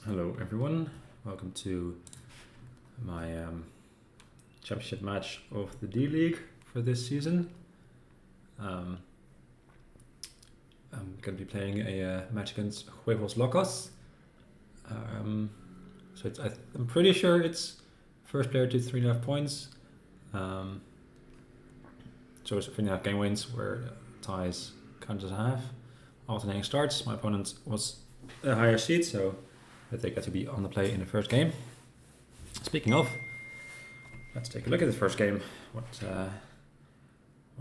Hello everyone, welcome to my championship match of the D-League for this season. I'm going to be playing a match against Huevos Locos. So I'm pretty sure it's first player to 3.5 points. So it's 3.5 game wins where ties count as a half. Alternating starts. My opponent was a higher seed, so they get to be on the play in the first game. Speaking of, let's take a look at the first game. What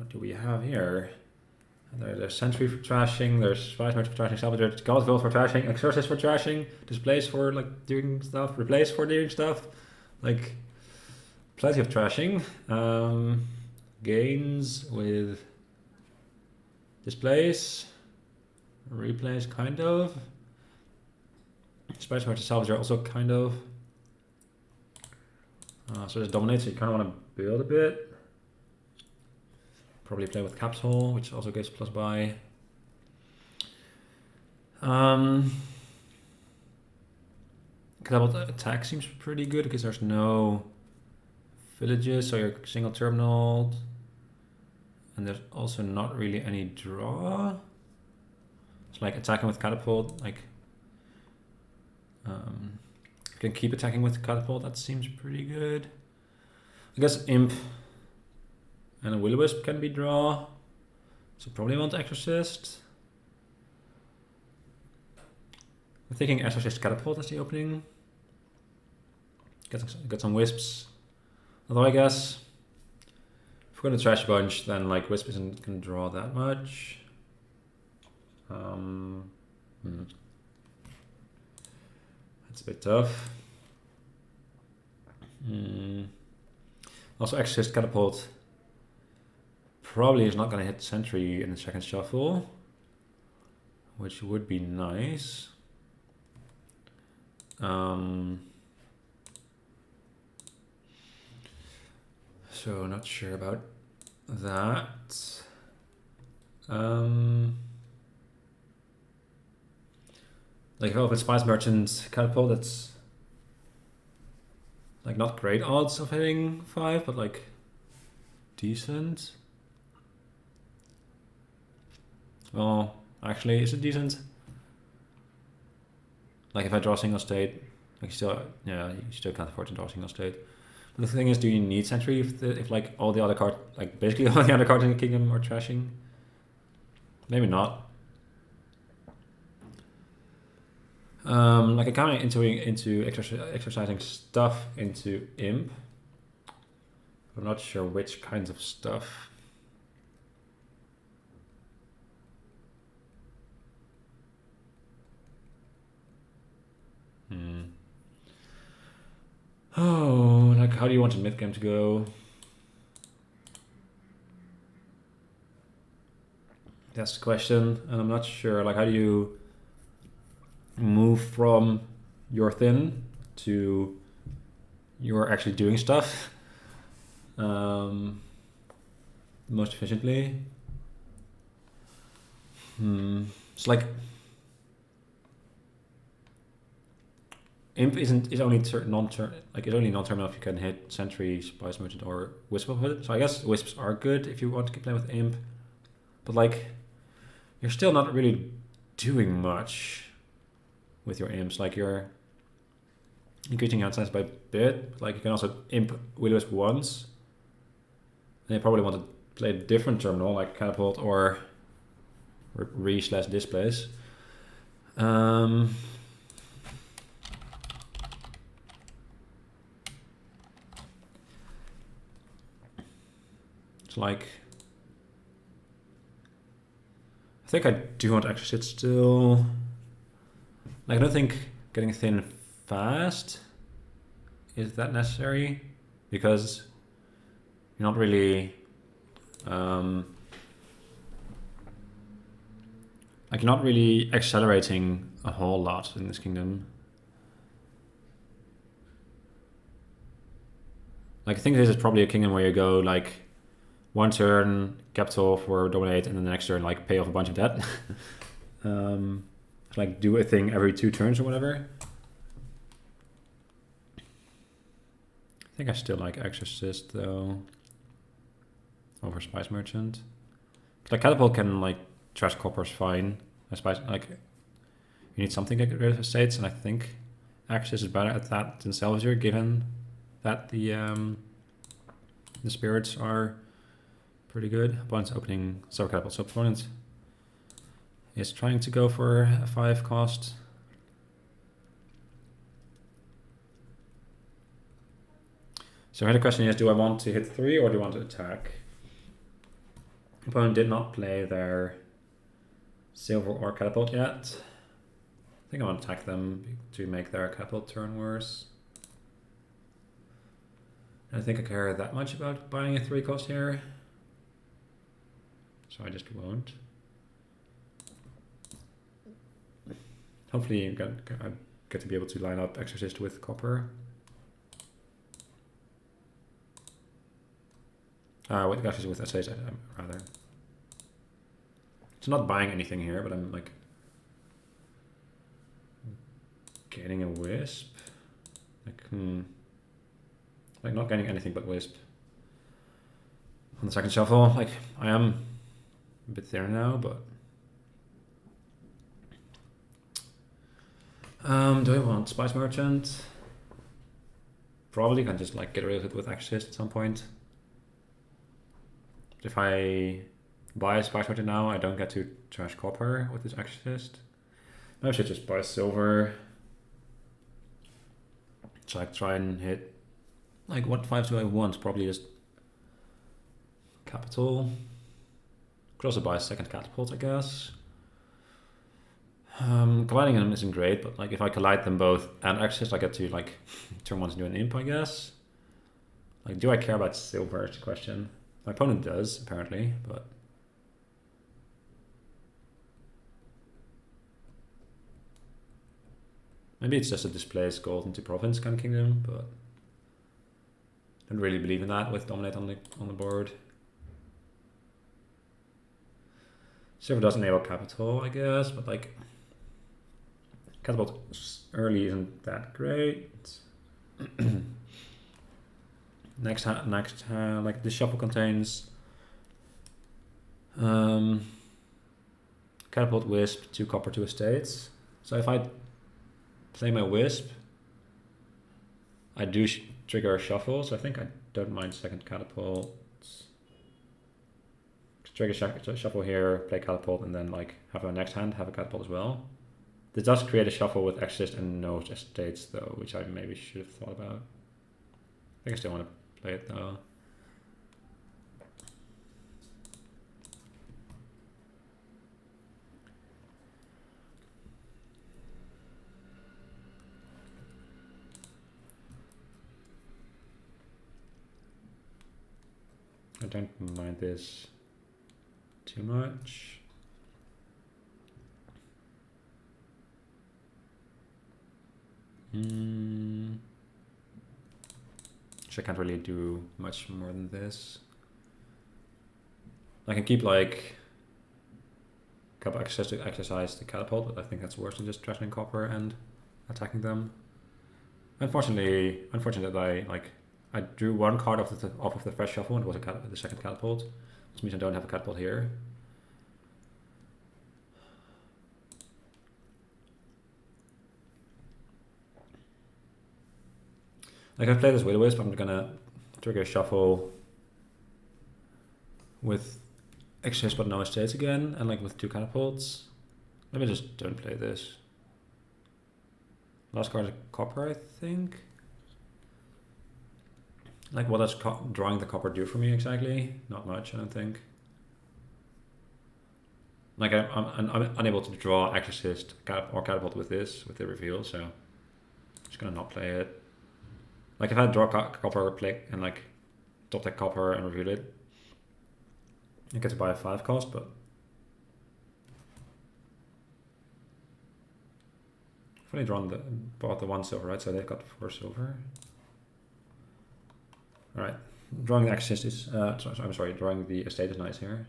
do we have here? There's Sentry for trashing, there's Vice Merchant for trashing, Salvador, Godville for trashing, Exorcist for trashing, Displace for like doing stuff, Replace for doing stuff. Like plenty of trashing. Gains with Displace, Replace kind of. Spice Merchant Salvador also kind of. So there's Dominate, so you kind of want to build a bit. Probably play with Capsule, which also gives plus buy. Double attack seems pretty good because there's no villages, so you're single terminal. And there's also not really any draw. It's like attacking with Catapult, like you can keep attacking with Catapult, that seems pretty good. I guess Imp and a Will-O-Wisp can be draw, so probably want Exorcist. I'm thinking Exorcist Catapult as the opening. Get some Wisps. Although I guess if we're gonna trash a bunch, then like Wisp isn't gonna draw that much. That's a bit tough. Also Exorcist Catapult probably is not going to hit Sentry in the second shuffle, which would be nice. So not sure about that. Like if I open Spice Merchant Catapult, that's like not great odds of hitting 5, but like decent. Well, actually, is it decent? Like if I draw single state, like you still can't afford to draw single state. But the thing is, do you need Sentry if like all the other cards, like basically all the other cards in the kingdom are trashing? Maybe not. Like I'm kind of into exercising stuff into Imp. I'm not sure which kinds of stuff. Oh, like how do you want the mid game to go? That's the question, and I'm not sure. Like, how do you move from you're thin to you're actually doing stuff most efficiently? It's like Imp is only non-terminal if you can hit Sentry, Spice Merchant, or Wisp of it. So I guess Wisps are good if you want to keep playing with Imp, but like you're still not really doing much with your imps. Like you're increasing your size by a bit, but like you can also imp Will-O-Wisp once. And you probably want to play a different terminal like Catapult or Re/Displace. It's like I think I do want Exorcist still. Like I don't think getting thin fast is that necessary because you're not really like you're not really accelerating a whole lot in this kingdom. Like I think this is probably a kingdom where you go like one turn Capital for Dominate and then the next turn like pay off a bunch of debt. Like do a thing every 2 turns or whatever. think I still like Exorcist though over Spice Merchant. Like Catapult can like trash coppers fine. Spice like you need something to get rid of estates, and I think Exorcist is better at that than Salvager, given that the spirits are pretty good. Opponent's opening several catapults. So opponent is trying to go for a 5 cost. So here the question is, do I want to hit 3 or do I want to attack? Opponent did not play their silver or catapult yet. I think I want to attack them to make their catapult turn worse. I don't think I care that much about buying a 3 cost here. So I just won't. Hopefully I get to be able to line up Exorcist with copper. What Exorcist with essays, rather. It's not buying anything here, but I'm like getting a wisp. Like not getting anything but wisp. On the second shuffle, like I am a bit there now, but do I want Spice Merchant? Probably can just like get rid of it with Exorcist at some point. But if I buy a Spice Merchant now, I don't get to trash copper with this Exorcist. Maybe I should just buy silver. So I try and hit, like what 5s do I want? Probably just capital. Could also buy a second catapult, I guess. Colliding them isn't great, but like if I collide them both and Exorcist, I get to like turn 1 into an imp, I guess. Like, do I care about silver is the question. My opponent does, apparently, but maybe it's just a Displace gold into province kind of kingdom, but I don't really believe in that with dominate on the board. Silver does enable capital, I guess, but like catapult early isn't that great. next like this shuffle contains catapult, wisp, 2 copper, 2 estates. So if I play my wisp, I do trigger a shuffle, so I think I don't mind second catapult. Trigger shuffle here, play catapult, and then like have a next hand, have a catapult as well. This does create a shuffle with Exorcist and no estates though, which I maybe should have thought about. I think I still want to play it though. I don't mind this too much. I can't really do much more than this. I can keep like couple access to exercise the catapult, but I think that's worse than just trashing copper and attacking them. Unfortunately, I drew 1 card off of the fresh shuffle, and it was the second catapult, which means I don't have a catapult here. Like, if I play this Will-O-Wisp, I'm gonna trigger a shuffle with Exorcist but no estates again, and like with 2 catapults. Maybe I just don't play this. Last card is copper, I think. Like, what does drawing the copper do for me exactly? Not much, I don't think. Like, I'm unable to draw Exorcist or catapult with this, with the reveal, so I'm just gonna not play it. Like, if I draw copper, play and like top that copper and reveal it, I get to buy a 5 cost, but I've only bought the 1 silver, right? So they've got 4 silver. All right, drawing the Exorcist is I'm sorry, drawing the estate is nice here.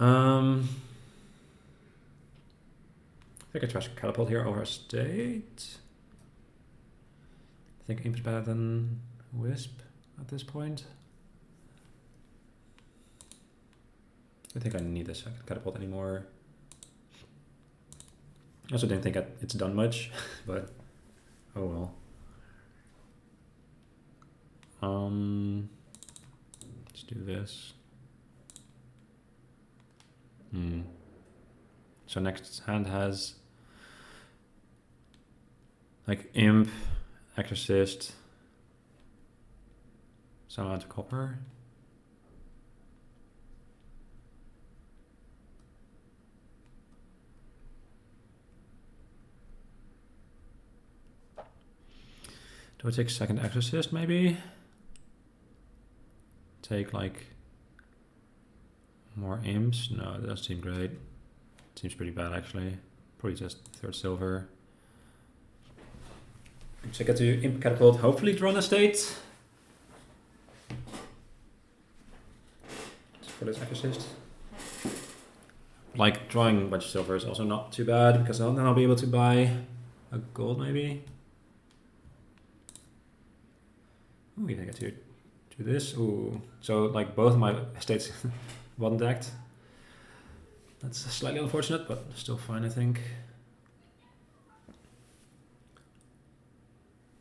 I think I trash catapult here over state. I think Imp's better than Wisp at this point. I think I don't need this catapult anymore. I also didn't think it's done much, but oh well. Let's do this. So next hand has like Imp, Exorcist, some amount of copper. Do I take second Exorcist maybe? Take like more imps? No, that doesn't seem great. Seems pretty bad actually. Probably just third silver. Check out to imp catapult, hopefully draw on a state. For this Exorcist. Like drawing a bunch of silver is also not too bad because then I'll be able to buy a gold maybe. Ooh, I get to do this. Ooh, so like both of my estates one decked. That's slightly unfortunate, but still fine, I think.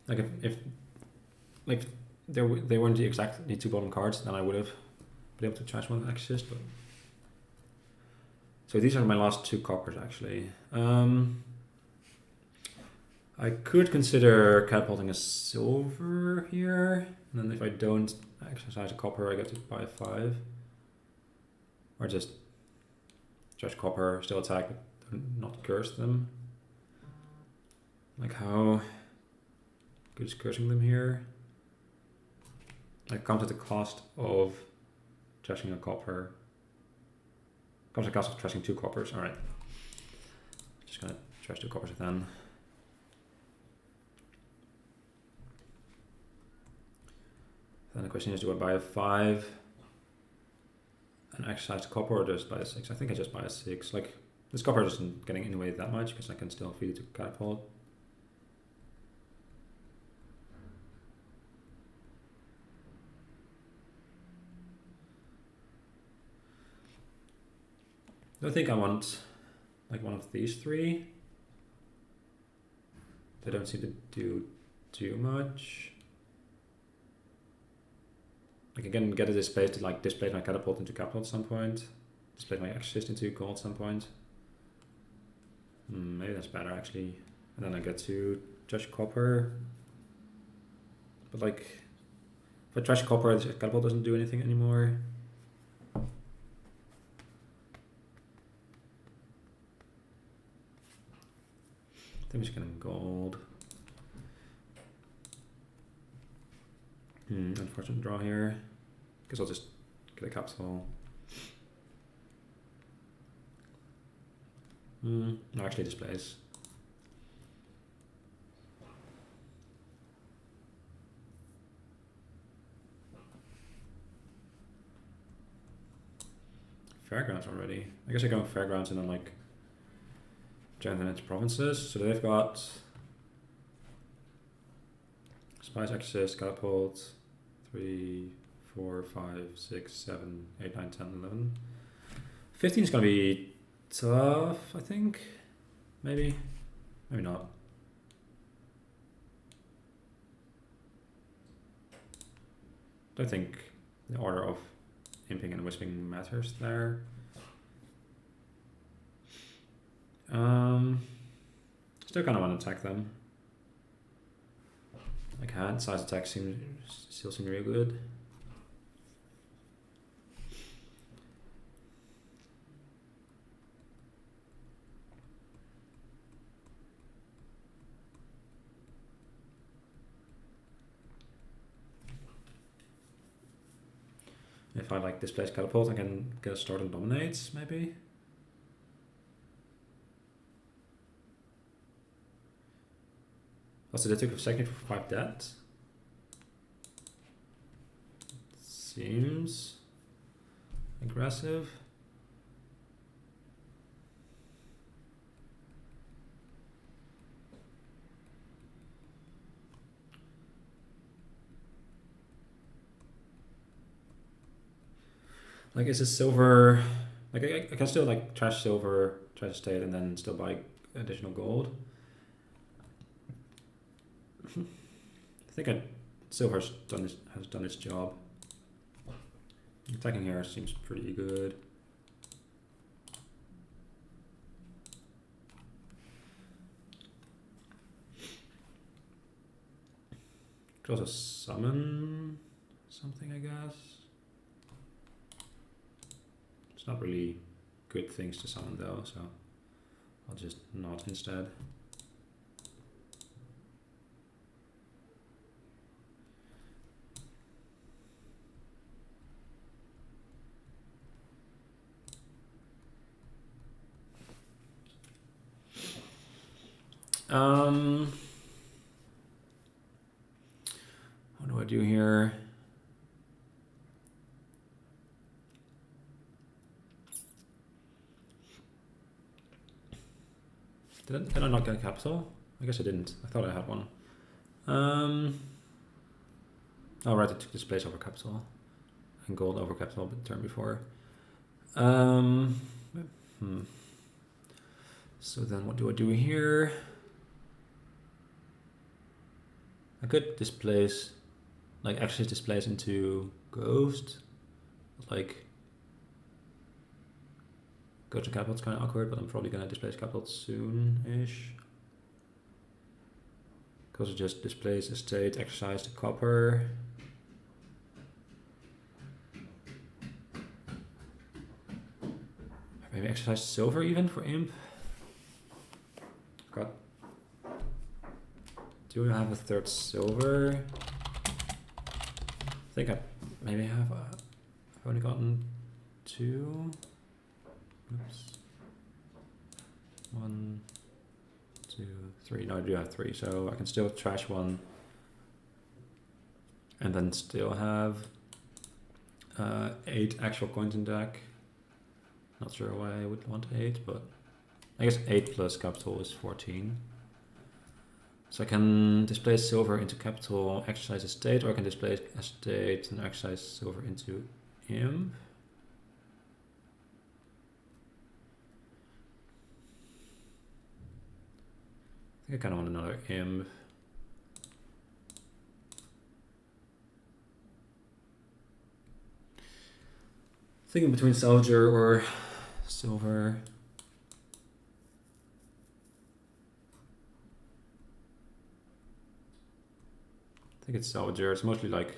Like if like they weren't the exactly two bottom cards, then I would have been able to trash one Exorcist. But so these are my last two coppers actually. I could consider catapulting a silver here, and then if I don't exercise a copper, I get to buy a 5. Or just trash copper, still attack, but not curse them. Like how good is cursing them here? Like comes at the cost of trashing a copper. Comes at the cost of trashing 2 coppers. Alright. Just gonna trash 2 coppers then. Then the question is, do I buy a 5 and exercise the copper, or just buy a 6? I think I just buy a 6. Like, this copper isn't getting anyway that much because I can still feed it to catapult. I think I want like one of these 3. They don't seem to do too much. Like I can get a displace to like displace my catapult into catapult at some point. Displace my exorcist into gold at some point. Maybe that's better actually. And then I get to trash copper. But like if I trash copper, the catapult doesn't do anything anymore. I think I'm just getting gold. Unfortunate draw here. Guess I'll just get a capital. No, actually displays. Fairgrounds already. I guess I go fairgrounds and then like join them into provinces. So they've got Spice, Exorcist, Catapult, 3, 4, 5, 6, 7, 8, 9, 10, 11. 15 is going to be tough, I think. Maybe. Maybe not. I don't think the order of imping and wisping matters there. Still kind of want to attack them. Like hand size attack still seem real good. If I like displace catapult, I can get a start on dominates maybe. Also, they took a second for 5 dead. Seems aggressive. Like, is this silver? Like, I can still like trash silver, trash state, and then still buy additional gold. I think silver's has done its job. Attacking here seems pretty good. Could also summon something, I guess. It's not really good things to summon though, so I'll just not instead. What do I do here? Did I not get a capital? I guess I didn't. I thought I had one. Oh right, I took Displace over capital and gold over capital the turn before. So then what do I do here? I could displace, like actually displace into ghost. Like go to capital is kind of awkward, but I'm probably gonna displace capital soon-ish. Because I just displace a state, exercise the copper. Maybe exercise silver even for imp. Got. Do we have a third silver? I think I maybe have. I've only gotten 2. Oops. 1, 2, 3. No, I do have 3, so I can still trash 1, and then still have 8 actual coins in deck. Not sure why I would want 8, but I guess 8 plus capital is 14. So I can displace silver into capital, exercise a state, or I can displace a state and exercise silver into imp. I think I kind of want another imp. Thinking between salvager or silver. I think it's salvager. It's mostly like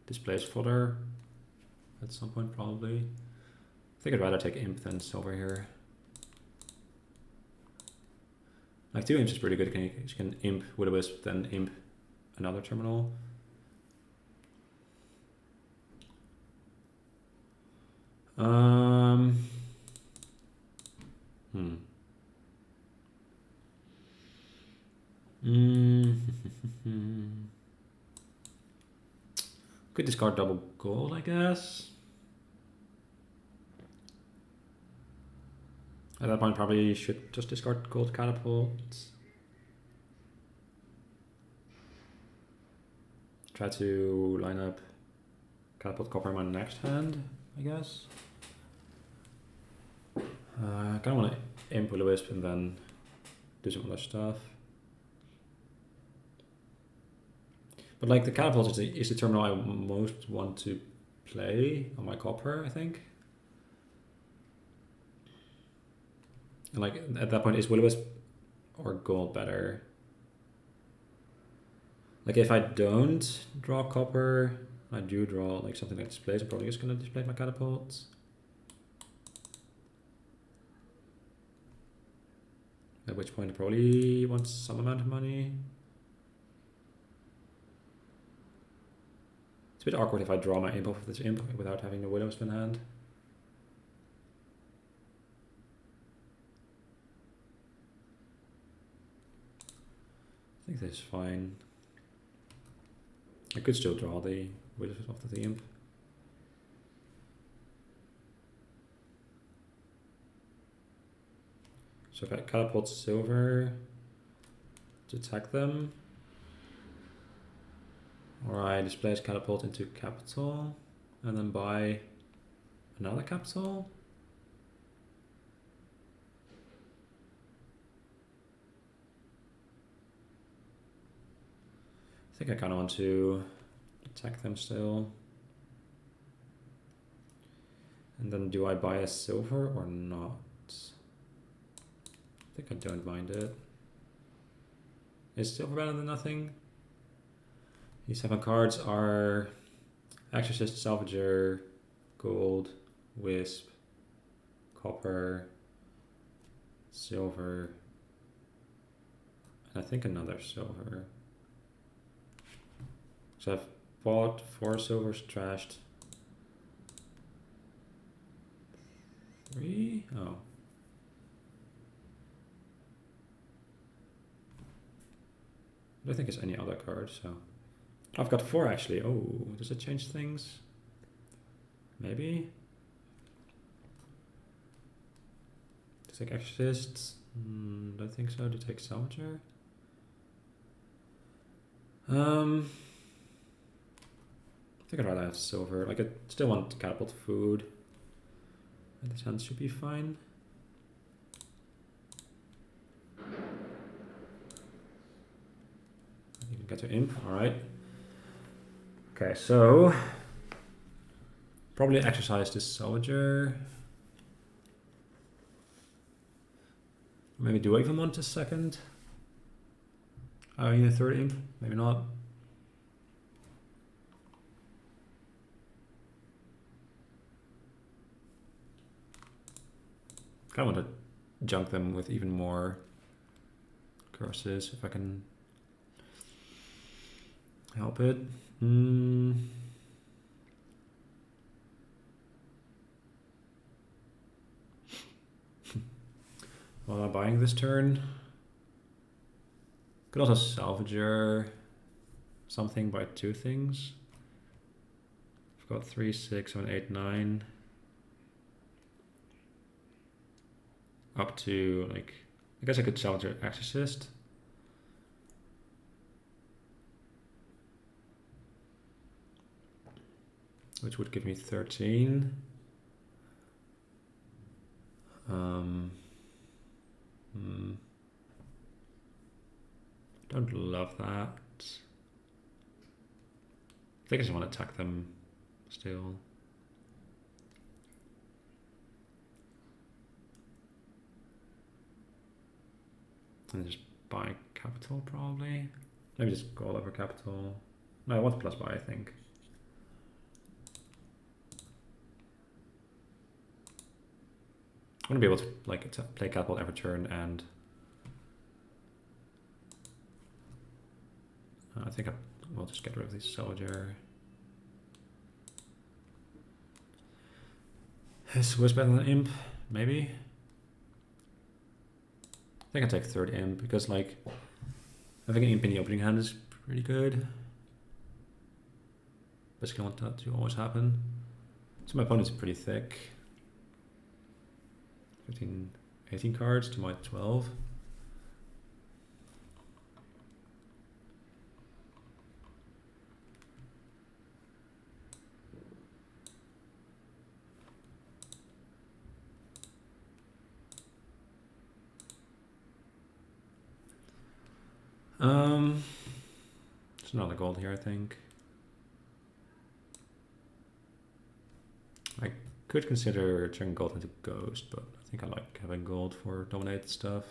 displace fodder at some point probably. I think I'd rather take imp than silver here. Like 2 imps is pretty good. You can imp with a wisp, then imp another terminal. Could discard double gold, I guess. At that point, probably should just discard gold catapults. Try to line up catapult copper in my next hand, I guess. I kind of want to imp with a wisp and then do some other stuff. But like the catapult is the terminal I most want to play on my copper, I think. And like at that point, is will-o-wisp or gold better? Like if I don't draw copper, I do draw like something like displace, I'm probably just gonna display my catapults. At which point I probably want some amount of money. It's a bit awkward if I draw my imp off of this imp without having the Will-o-wisp in hand. I think this is fine. I could still draw the Will-o-wisp off the imp. So if I catapult silver to attack them, or I displace catapult into capital and then buy another capital. I think I kind of want to attack them still. And then do I buy a silver or not? I think I don't mind it. Is silver better than nothing? These 7 cards are Exorcist, Salvager, Gold, Wisp, Copper, Silver, and I think another silver. So I've bought 4 silvers, trashed 3? Oh. I don't think it's any other card, so. I've got 4 actually. Oh, does it change things? Maybe? To take Exorcists? Don't think so. To take Salvager? I think I'd rather have silver. Like, I still want catapult food. And this hand should be fine. You can get to imp, alright. Okay, so probably exercise this Salvager. Maybe do I even want a second? Oh, you need a third imp? Maybe not. Kind of want to junk them with even more curses if I can help it. Well, am I buying this turn? Could also Salvager something by 2 things. I've got 3, 6, 7, 8, 9. Up to, like, I guess I could Salvager Exorcist. Which would give me 13. Don't love that. I think I just want to attack them still. And just buy capital probably. Maybe just go all over capital. No, I want plus buy, I think. I want to be able to like play catapult every turn, and I think we'll just get rid of this soldier. Is Wisp better than Imp? Maybe. I think I take third Imp because like having an Imp in the opening hand is pretty good. Basically, I want that to always happen. So my opponent's pretty thick. 15, 18 cards to my 12. There's another gold here, I think. I could consider turning gold into ghost, but I think I like having gold for dominated stuff.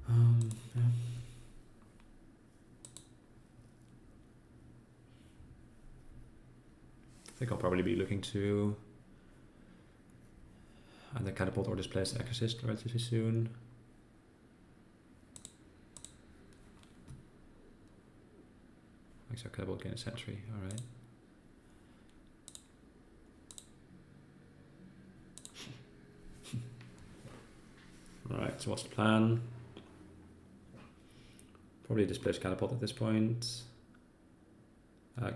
Yeah. I think I'll probably be looking to either catapult or displace Exorcist relatively soon. So catapult gain a sentry, alright. Alright, so what's the plan? Probably displace catapult at this point. I'll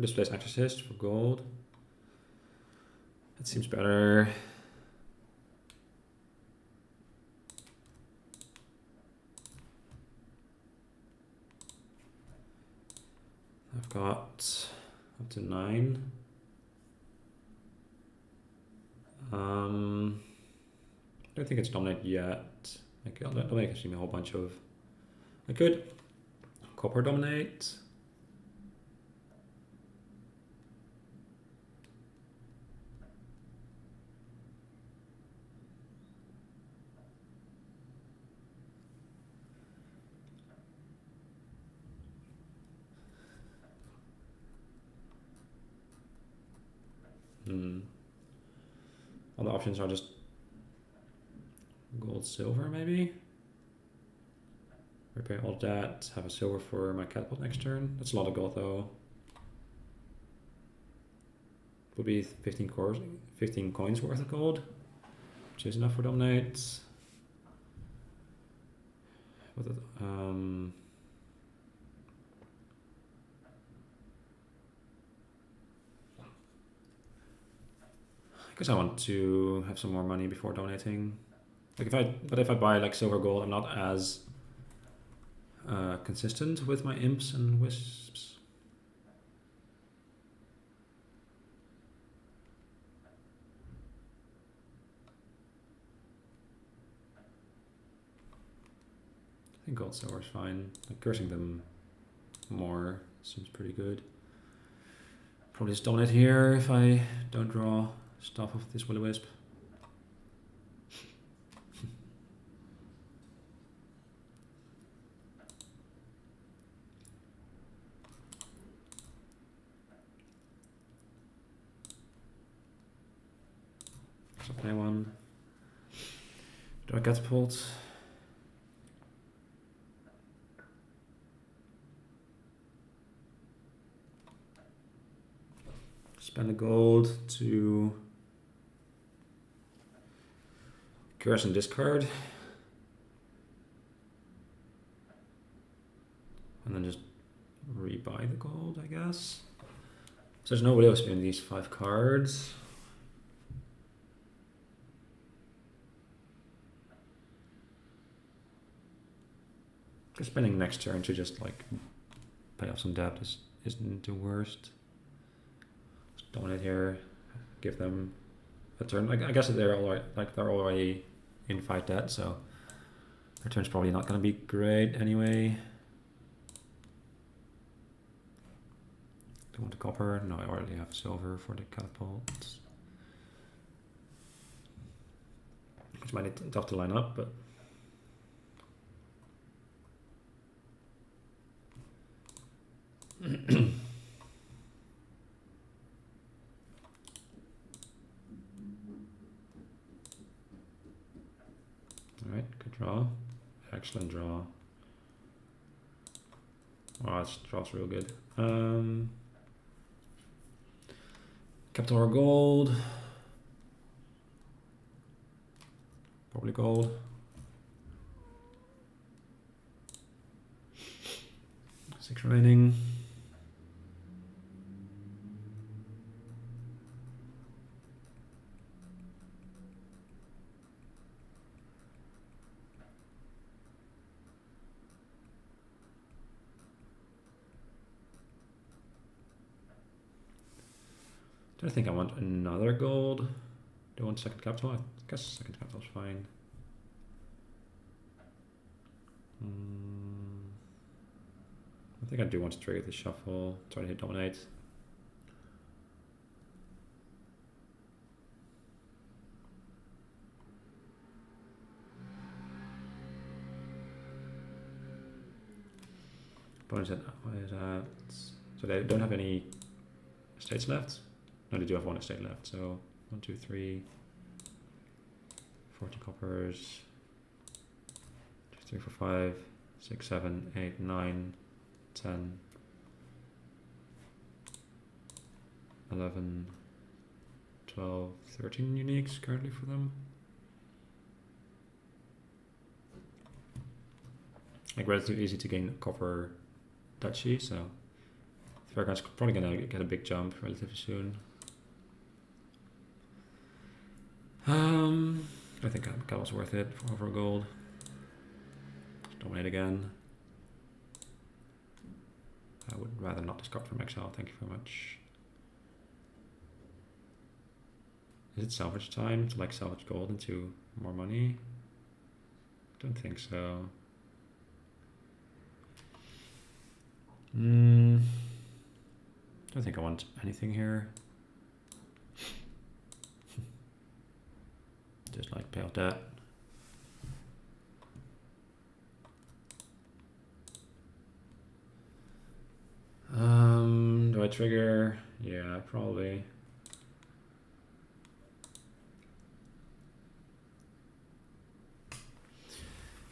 displace Exorcist for gold. That seems better. I've got up to 9. I don't think it's dominate yet. I'll dominate actually a whole bunch of. I could copper dominate. Other options are just gold, silver, maybe. Repair all that. Have a silver for my catapult next turn. That's a lot of gold though. Would be 15 coins worth of gold, which is enough for dominate. With it, because I want to have some more money before donating. Like if I buy like silver gold, I'm not as consistent with my imps and wisps. I think gold silver is fine. Like cursing them more seems pretty good. Probably just dominate here if I don't draw stuff of this will-o-wisp. So play one. Do I catapult? Spend the gold to curse and discard. And then just rebuy the gold, I guess. So there's no will-o-wisp in these 5 cards. Just spending next turn to just like pay off some debt isn't the worst. Just dominate here, give them a turn. Like I guess they're already in 5 debt, so their turn's probably not going to be great anyway. Do I want a copper? No, I already have silver for the catapult. Which might be tough to line up, but alright, good draw. Excellent draw. Oh, this draw's real good. Capital or gold. Probably gold. 6 remaining. Do I think I want another gold? Do I want second capital? I guess second capital is fine. I think I do want to trigger the shuffle, try to hit dominate. Bonus at, what is that? So they don't have any estates left? No, they do have 1 estate left, so 1, 2, 3, 40 coppers, 2, 3, 4, 5, 6, 7, 8, 9, 10, 11, 12, 13 uniques currently for them. Like relatively easy to gain copper duchy, so Fairground's probably gonna get a big jump relatively soon. I think that was worth it for over gold. Just dominate again. I would rather not discard from exile, thank you very much. Is it salvage time to like salvage gold into more money? Don't think so. Don't think I want anything here. Just like pay off that. Do I trigger? Yeah, probably.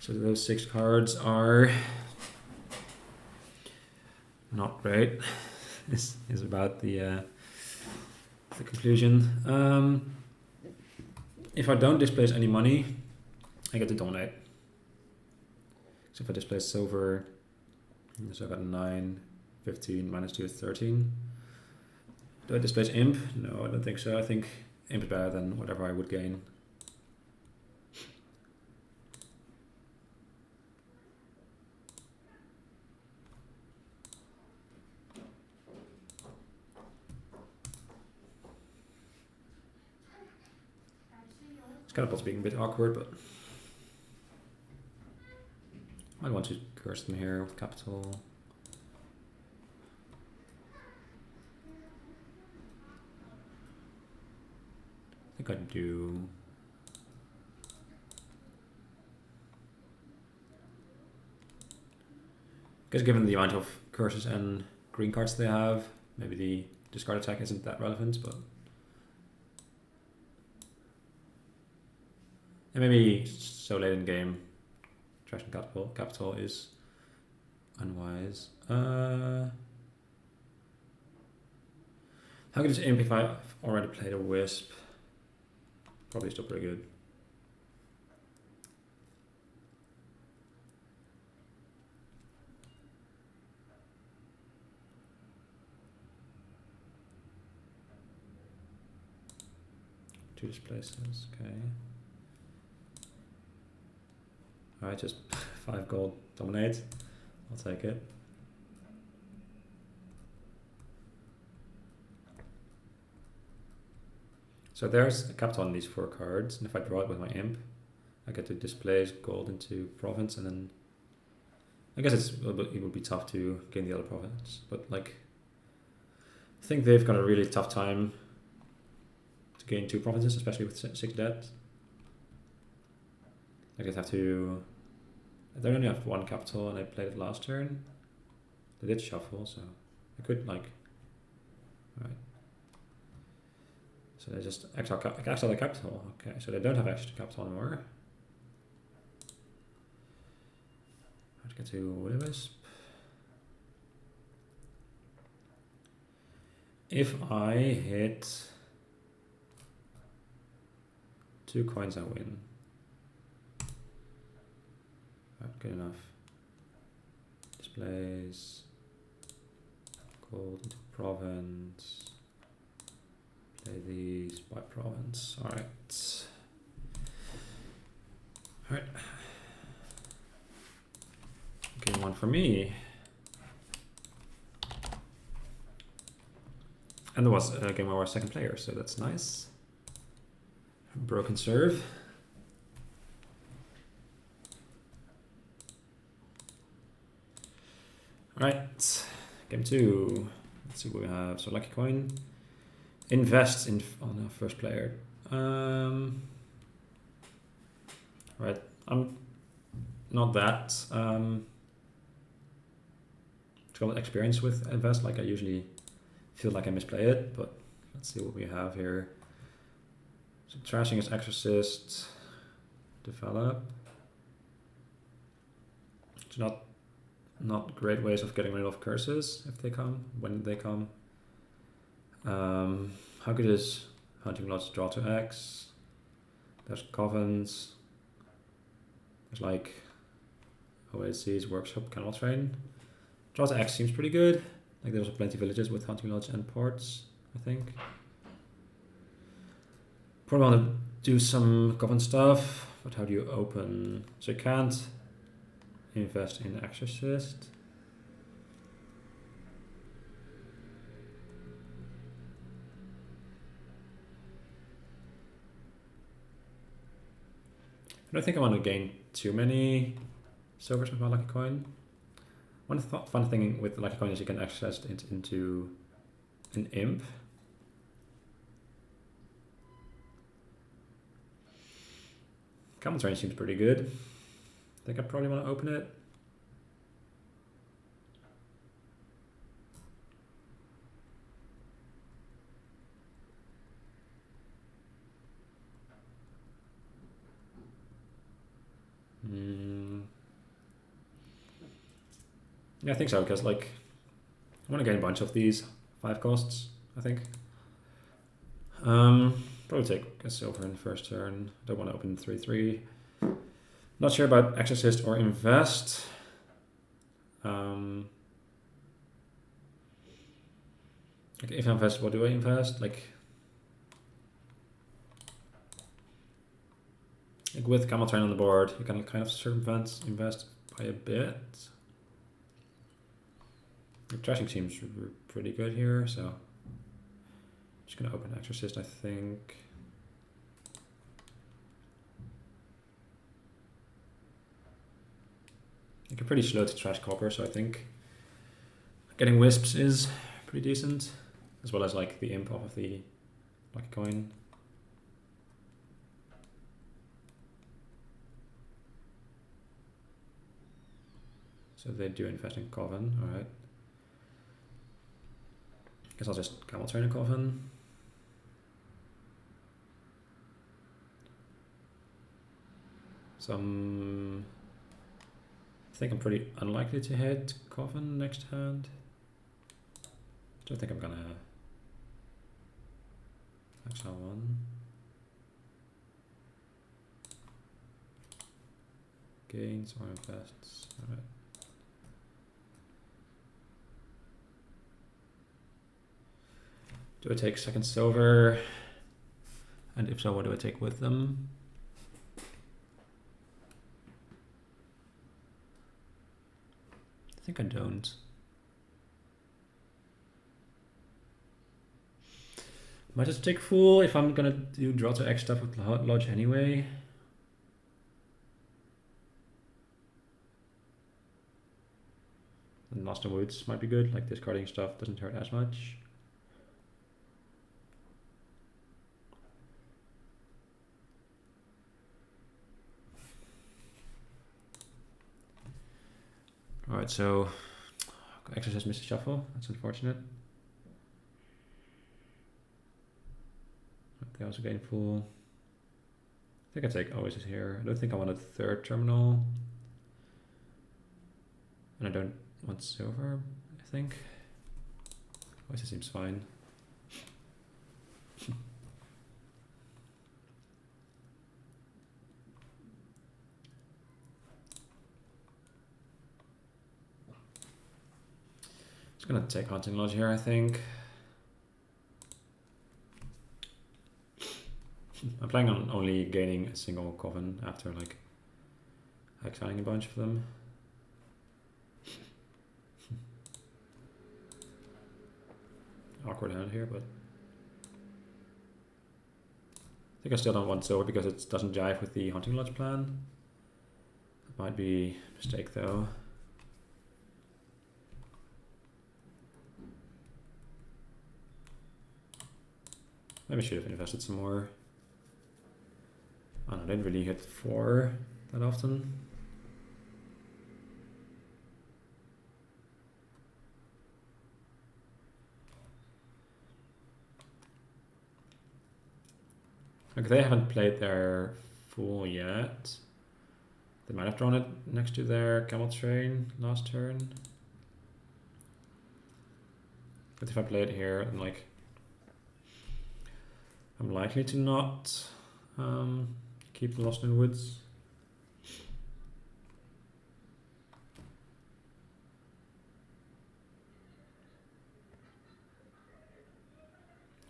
So those 6 cards are not great. This is about the conclusion. If I don't displace any money, I get to dominate. So if I displace silver, so I got 9, 15, minus 2 is 13. Do I displace imp? No, I don't think so. I think imp is better than whatever I would gain. Catapult's being a bit awkward, but I might want to curse them here with capital. I think I'd do. I guess given the amount of curses and green cards they have, maybe the discard attack isn't that relevant, but. And maybe so late in game, trashing capital is unwise. How good is imp if I've already played a wisp? Probably still pretty good. Two displaces, okay. Alright, just 5 gold dominate. I'll take it. So there's a capital on these 4 cards, and if I draw it with my imp, I get to displace gold into province, and then I guess it would be tough to gain the other province, but like I think they've got a really tough time to gain 2 provinces, especially with 6 debt. I guess I have to. They only have 1 capital, and I played it last turn. They did shuffle, so I could like. Alright. So they just exile the capital. Okay, so they don't have extra capital anymore. Let's get to Wisp. If I hit 2 coins, I win. Good enough. Displays gold into province. Play these by province. Alright. Alright. Game 1 for me. And there was a game where I was second player, so that's nice. Broken serve. Alright, game 2. Let's see what we have. So lucky coin. Invest in on our first player. Right, I'm not that experience with invest. Like I usually feel like I misplay it, but let's see what we have here. So trashing is exorcist. Develop. It's not great ways of getting rid of curses if they come, when they come. How good is Hunting Lodge draw to X? There's Covens. There's like Oases, Workshop, Canal Train. Draw to X seems pretty good. Like there's plenty of villages with Hunting Lodge and ports, I think. Probably want to do some Coven stuff, but how do you open? So you can't invest in Exorcist. don't think I want to gain too many silvers with my lucky coin. One fun thing with the lucky coin is you can access it into an imp. Camel train seems pretty good. I think I probably want to open it. Yeah, I think so, because like I want to gain a bunch of these 5 costs, I think. Probably take a silver in the first turn. Don't want to open 3-3. Not sure about Exorcist or Invest. Okay, if I invest, what do I invest? Like with Camel Train on the board, you can kind of circumvent invest by a bit. The trashing seems pretty good here, so I'm just gonna open Exorcist, I think. You're pretty slow to trash copper, so I think getting wisps is pretty decent, as well as like the imp off of the lucky coin. So they do invest in Coven, alright. Guess I'll just Camel Train a Coven. I think I'm pretty unlikely to hit Coven next hand. Don't think I'm gonna exile one. Gains or invests. Alright. Do I take second silver? And if so, what do I take with them? I think I don't. Might just take full if I'm gonna do draw to X stuff with Lodge anyway. And Lost in Woods might be good, like discarding stuff doesn't hurt as much. Alright, so Exorcist missed a shuffle, that's unfortunate. They also gain full. I think I take Oasis here. I don't think I want a third terminal. And I don't want silver, I think. Oasis seems fine. Just gonna take Haunting Lodge here, I think. I'm planning on only gaining a single Coven after like exiling a bunch of them. Awkward hand here, but I think I still don't want silver because it doesn't jive with the Haunting Lodge plan. That might be a mistake though. Maybe I should have invested some more. I didn't really hit 4 that often. Okay, they haven't played their full yet. They might have drawn it next to their Camel Train last turn. But if I play it here, then like I'm likely to not keep Lost in the Woods.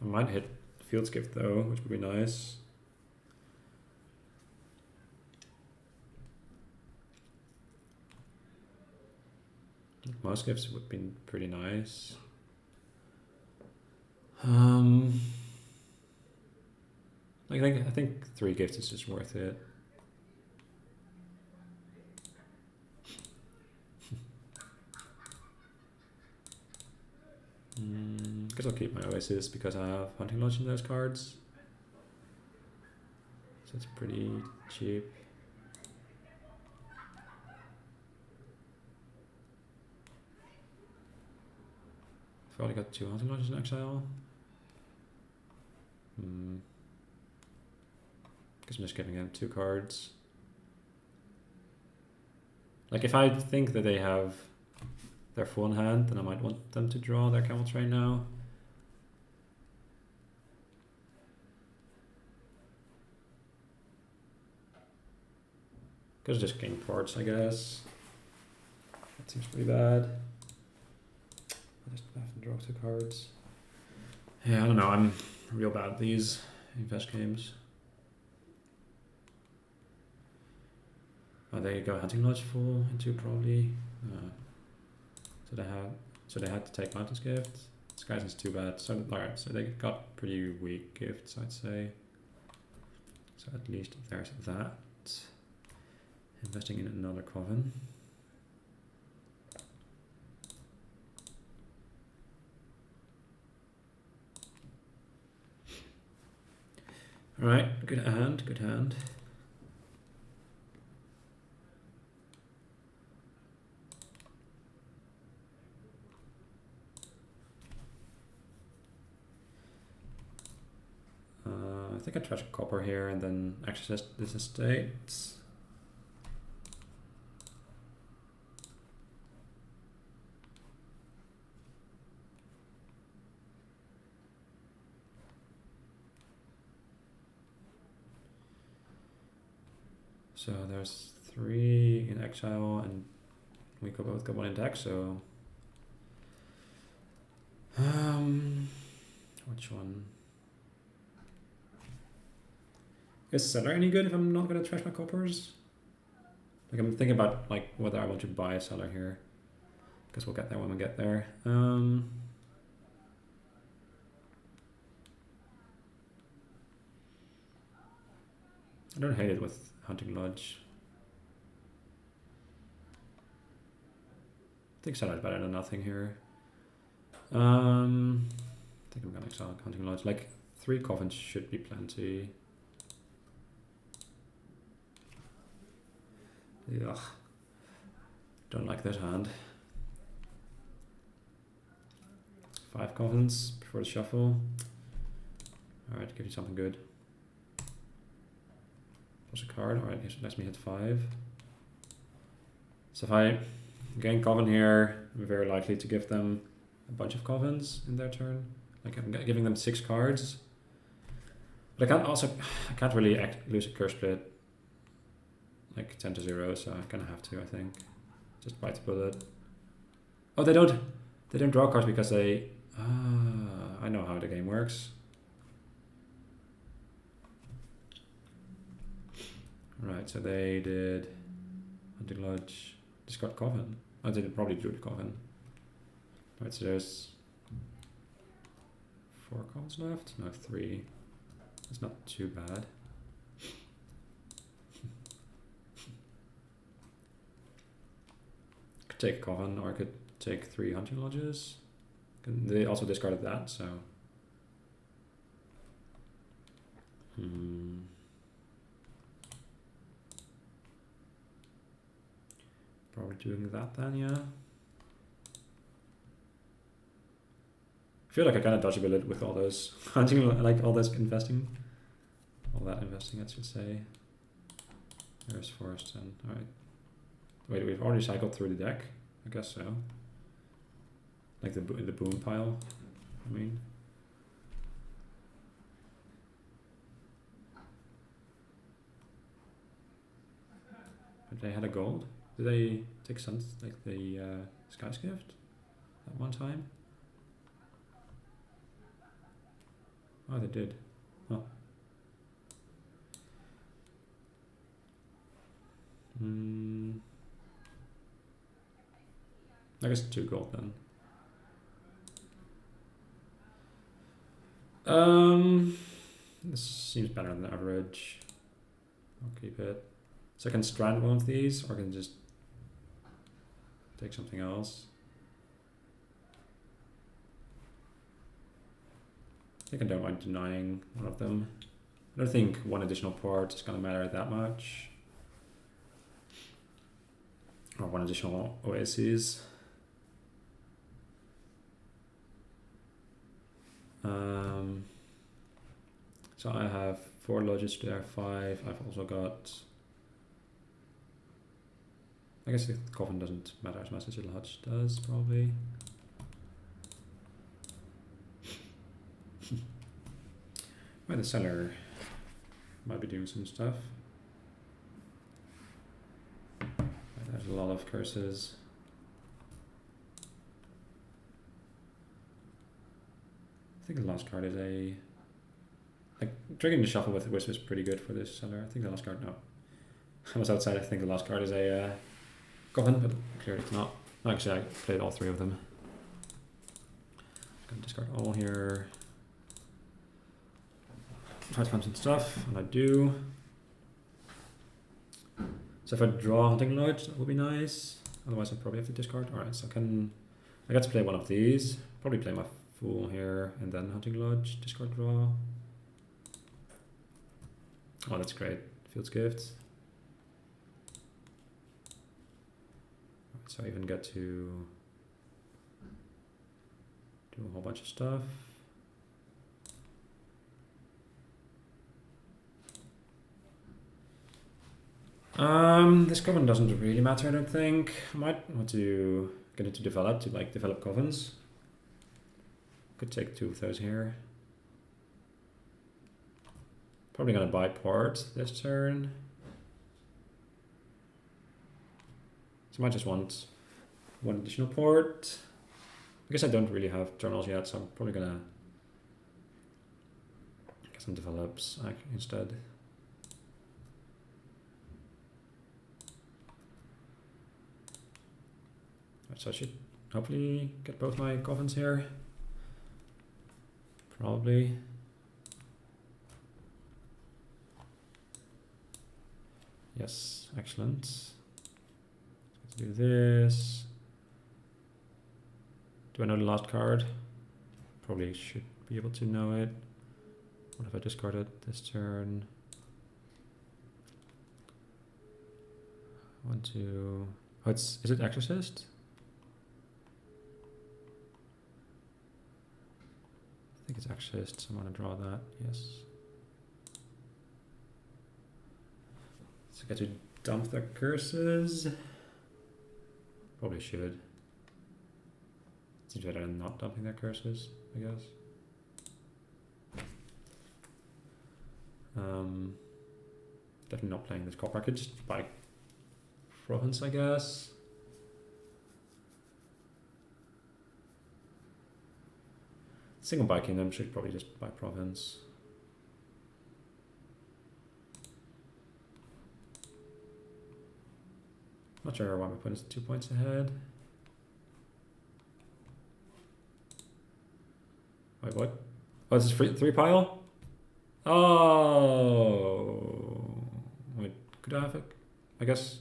I might hit Field Skip though, which would be nice. Mouse gifts would be pretty nice. I think 3 gifts is just worth it. Guess I'll keep my Oasis because I have Hunting Lodge in those cards. So it's pretty cheap. I've already got 2 Hunting Lodges in exile. Guess I'm just giving them 2 cards. Like if I think that they have their full in hand, then I might want them to draw their Camel Train now. Because just king ports, I guess. That seems pretty bad. I just have to draw 2 cards. Yeah, I don't know. I'm real bad at these invest games. Oh, there you go. Hunting Lodge full into probably. So they had to take Mountain's Gift. This guy's isn't too bad. So alright, so they got pretty weak gifts, I'd say. So at least there's that. Investing in another Coven. Alright, good hand, good hand. I think I trash a copper here and then access this estate. So there's 3 in exile and we could both got 1 in deck, so which one? Is Cellar any good if I'm not gonna trash my coppers? Like I'm thinking about like whether I want to buy a Cellar here. Guess we'll get there when we get there. I don't hate it with Hunting Lodge. I think Cellar's better than nothing here. I think I'm gonna exile Hunting Lodge. Like 3 Covens should be plenty. Ugh. Don't like that hand. 5 Covens before the shuffle. Alright, give you something good. Plus a card. Alright, it lets me hit 5. So if I gain Coven here, I'm very likely to give them a bunch of Covens in their turn. Like I'm giving them 6 cards. But I can't really lose a curse split. Like 10-0, so I kind of have to, I think. Just bite the bullet. Oh, they don't draw cards because they... I know how the game works. Right, so they did Hunting Lodge, discard Coven. Oh, they did probably drew the Coven. Right, so there's 4 Covens left? No, 3. It's not too bad. Could take Coven, or I could take 3 Hunting Lodges. They also discarded that, so... Probably doing that then, yeah. I feel like I kind of dodged a bullet with all those hunting, like all this investing. All that investing, I should say. There's Forest and, alright. Wait, we've already cycled through the deck? I guess so. Like the boom pile, I mean. But they had a gold? Did they take some, like the Sky's Gift at one time? Oh, they did. Oh. I guess 2 gold then. This seems better than average. I'll keep it. So I can strand one of these, or I can just take something else. I think I don't mind denying one of them. I don't think one additional port is going to matter that much. Or one additional oases. So I have 4 lodges there, 5. I've also got... I guess the Coven doesn't matter as much as the lodge does, probably. Well, the seller might be doing some stuff. There's a lot of curses. I think the last card is a... Like, triggering the shuffle with Wisp is pretty good for this seller. I think the last card, no. I was outside, I think the last card is a Coven, but clearly it's not. Actually, I played all 3 of them. I'm gonna discard all here. Try to find some stuff, and I do. So if I draw Hunting Lodge, that would be nice. Otherwise, I probably have to discard. Alright, so I get to play one of these. Probably play my Fool here, and then Hunting Lodge, discard draw. Oh, that's great. Field's Gift. So I even get to do a whole bunch of stuff. This Coven doesn't really matter, I don't think. I might want to get it to develop, develop Covens. Could take 2 of those here. Probably gonna buy port this turn. So I might just want 1 additional port. I guess I don't really have journals yet, so I'm probably gonna get some develops instead. So I should hopefully get both my Covens here. Probably. Yes, excellent. Let's do this. Do I know the last card? Probably should be able to know it. What if I discarded this turn? 1, 2. Oh, is it Exorcist? I think it's Exorcist, so I'm gonna draw that, yes. So I get to dump the curses. Probably should. Seems better than not dumping their curses, I guess. Definitely not playing this copper. I could just buy Province, I guess. Single buy Kingdom, should probably just buy Province. Not sure why my opponent's 2 points ahead. Wait, what? Oh, this is 3 pile? Oh, wait, could I have it? I guess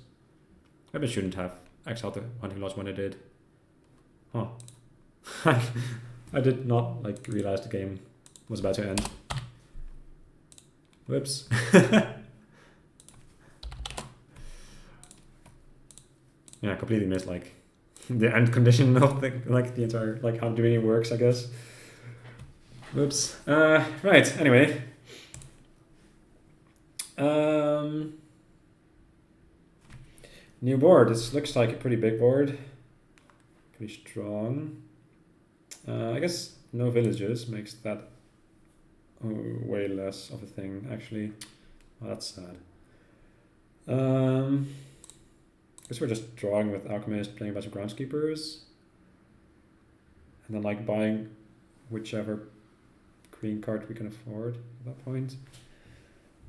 maybe I shouldn't have exiled the Hunting Lodge when I did. Huh. I did not realize the game was about to end. Whoops. Yeah, I completely missed the end condition of the entire how doing it works, I guess. Whoops. Right, anyway. New board. This looks like a pretty big board. Pretty strong. I guess no villages makes that way less of a thing, actually. Oh, that's sad. I guess we're just drawing with Alchemist, playing a bunch of Groundskeepers. And then buying whichever green card we can afford at that point.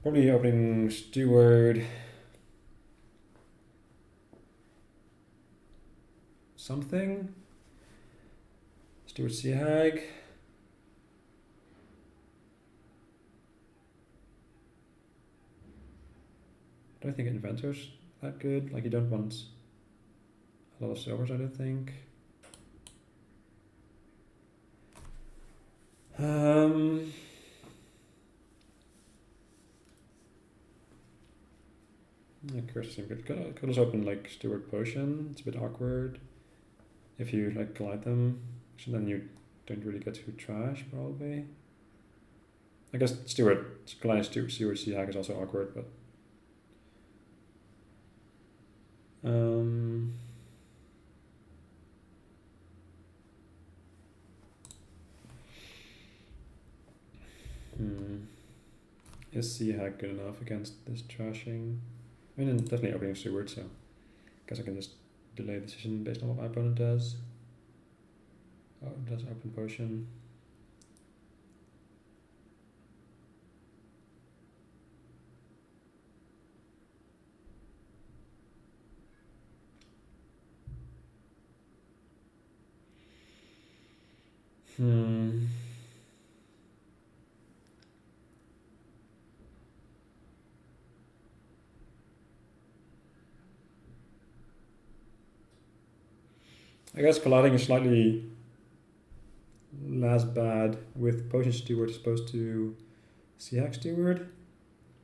Probably opening Steward. Something. Steward Sea Hag. I don't think Inventor's that good. You don't want a lot of silvers, I don't think. think Curse seems good. Could also open like Steward Potion. It's a bit awkward if you like collide them. So then you don't really get to trash probably. I guess colliding Steward Sea Hack is also awkward, but is Sea Hack good enough against this trashing? I mean, definitely opening Steward, so I guess I can just delay the decision based on what my opponent does. Oh, it does open potion. I guess colliding is slightly less bad with Potion Steward as opposed to Sea Hack Steward.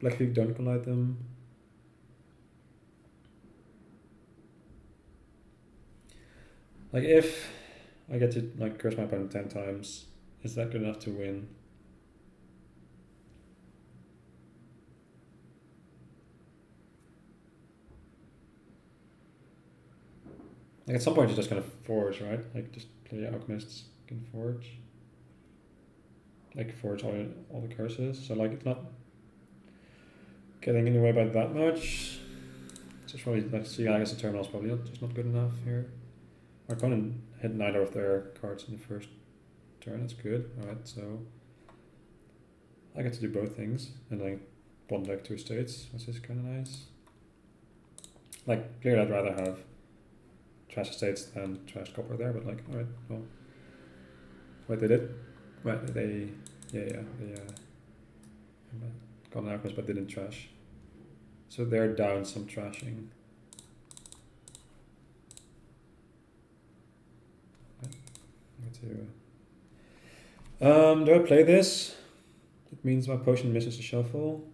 Like if you don't collide them. Like if I get to like curse my opponent 10 times, is that good enough to win? Like at some point you're just gonna forge, right? Like just play Alchemists, can forge. Like forge all the curses. So like it's not getting in the way by that much. It's just probably like see, I guess the terminal's probably just not good enough here. Our opponent hit neither of their cards in the first turn, that's good. Alright, so I get to do both things and like one deck 2 states, which is kinda nice. Like clearly I'd rather have trash estates than trash copper there, but like, alright, well. Wait, they did? Right, they got an Alchemist but didn't trash. So they're down some trashing. Do I play this? It means my potion misses the shuffle.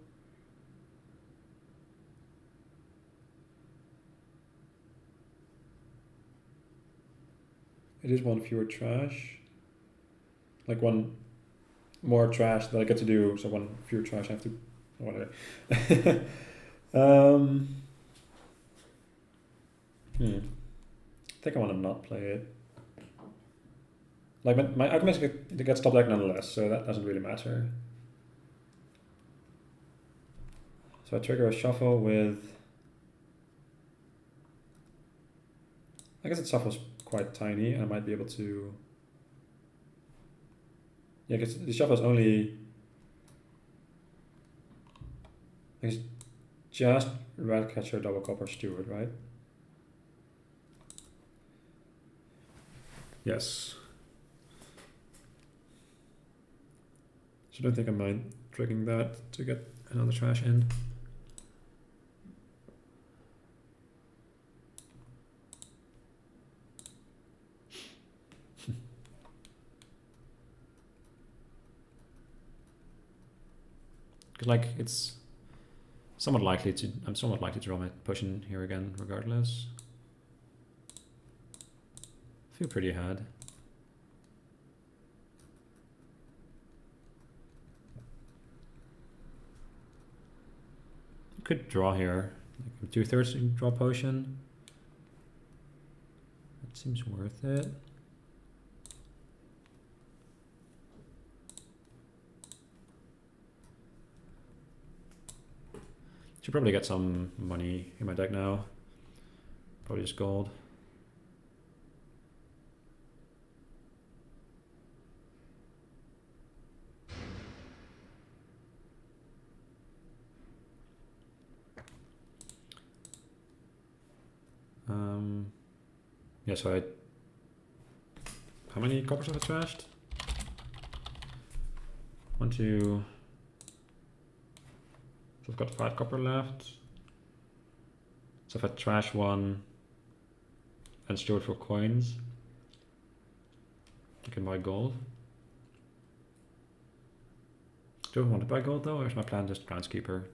It is one fewer trash. Like one more trash that I get to do, so one fewer trash I have to whatever. I think I want to not play it. Like my Alchemist gets top deck nonetheless, so that doesn't really matter. So I trigger a shuffle with. I guess it shuffles quite tiny, and I might be able to. Yeah, because the shuffle is only. It's just Ratcatcher, Double Copper, Steward, right? Yes. So I don't think I mind triggering that to get another trash in. Because like it's somewhat likely to, I'm somewhat likely to draw my potion here again regardless. I feel pretty ahead. Could draw here, like 2/3 draw potion. That seems worth it. Should probably get some money in my deck now. Probably just gold. Yeah, so how many coppers have I trashed? 1, 2. So I've got 5 copper left. So if I trash 1 and store it for coins, I can buy gold. Do I want to buy gold though, or is my plan just Groundskeeper?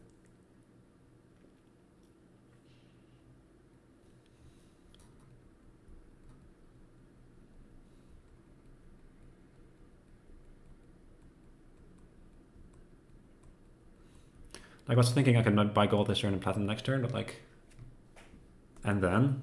Like I was thinking I could buy gold this turn and platinum next turn, but like, and then.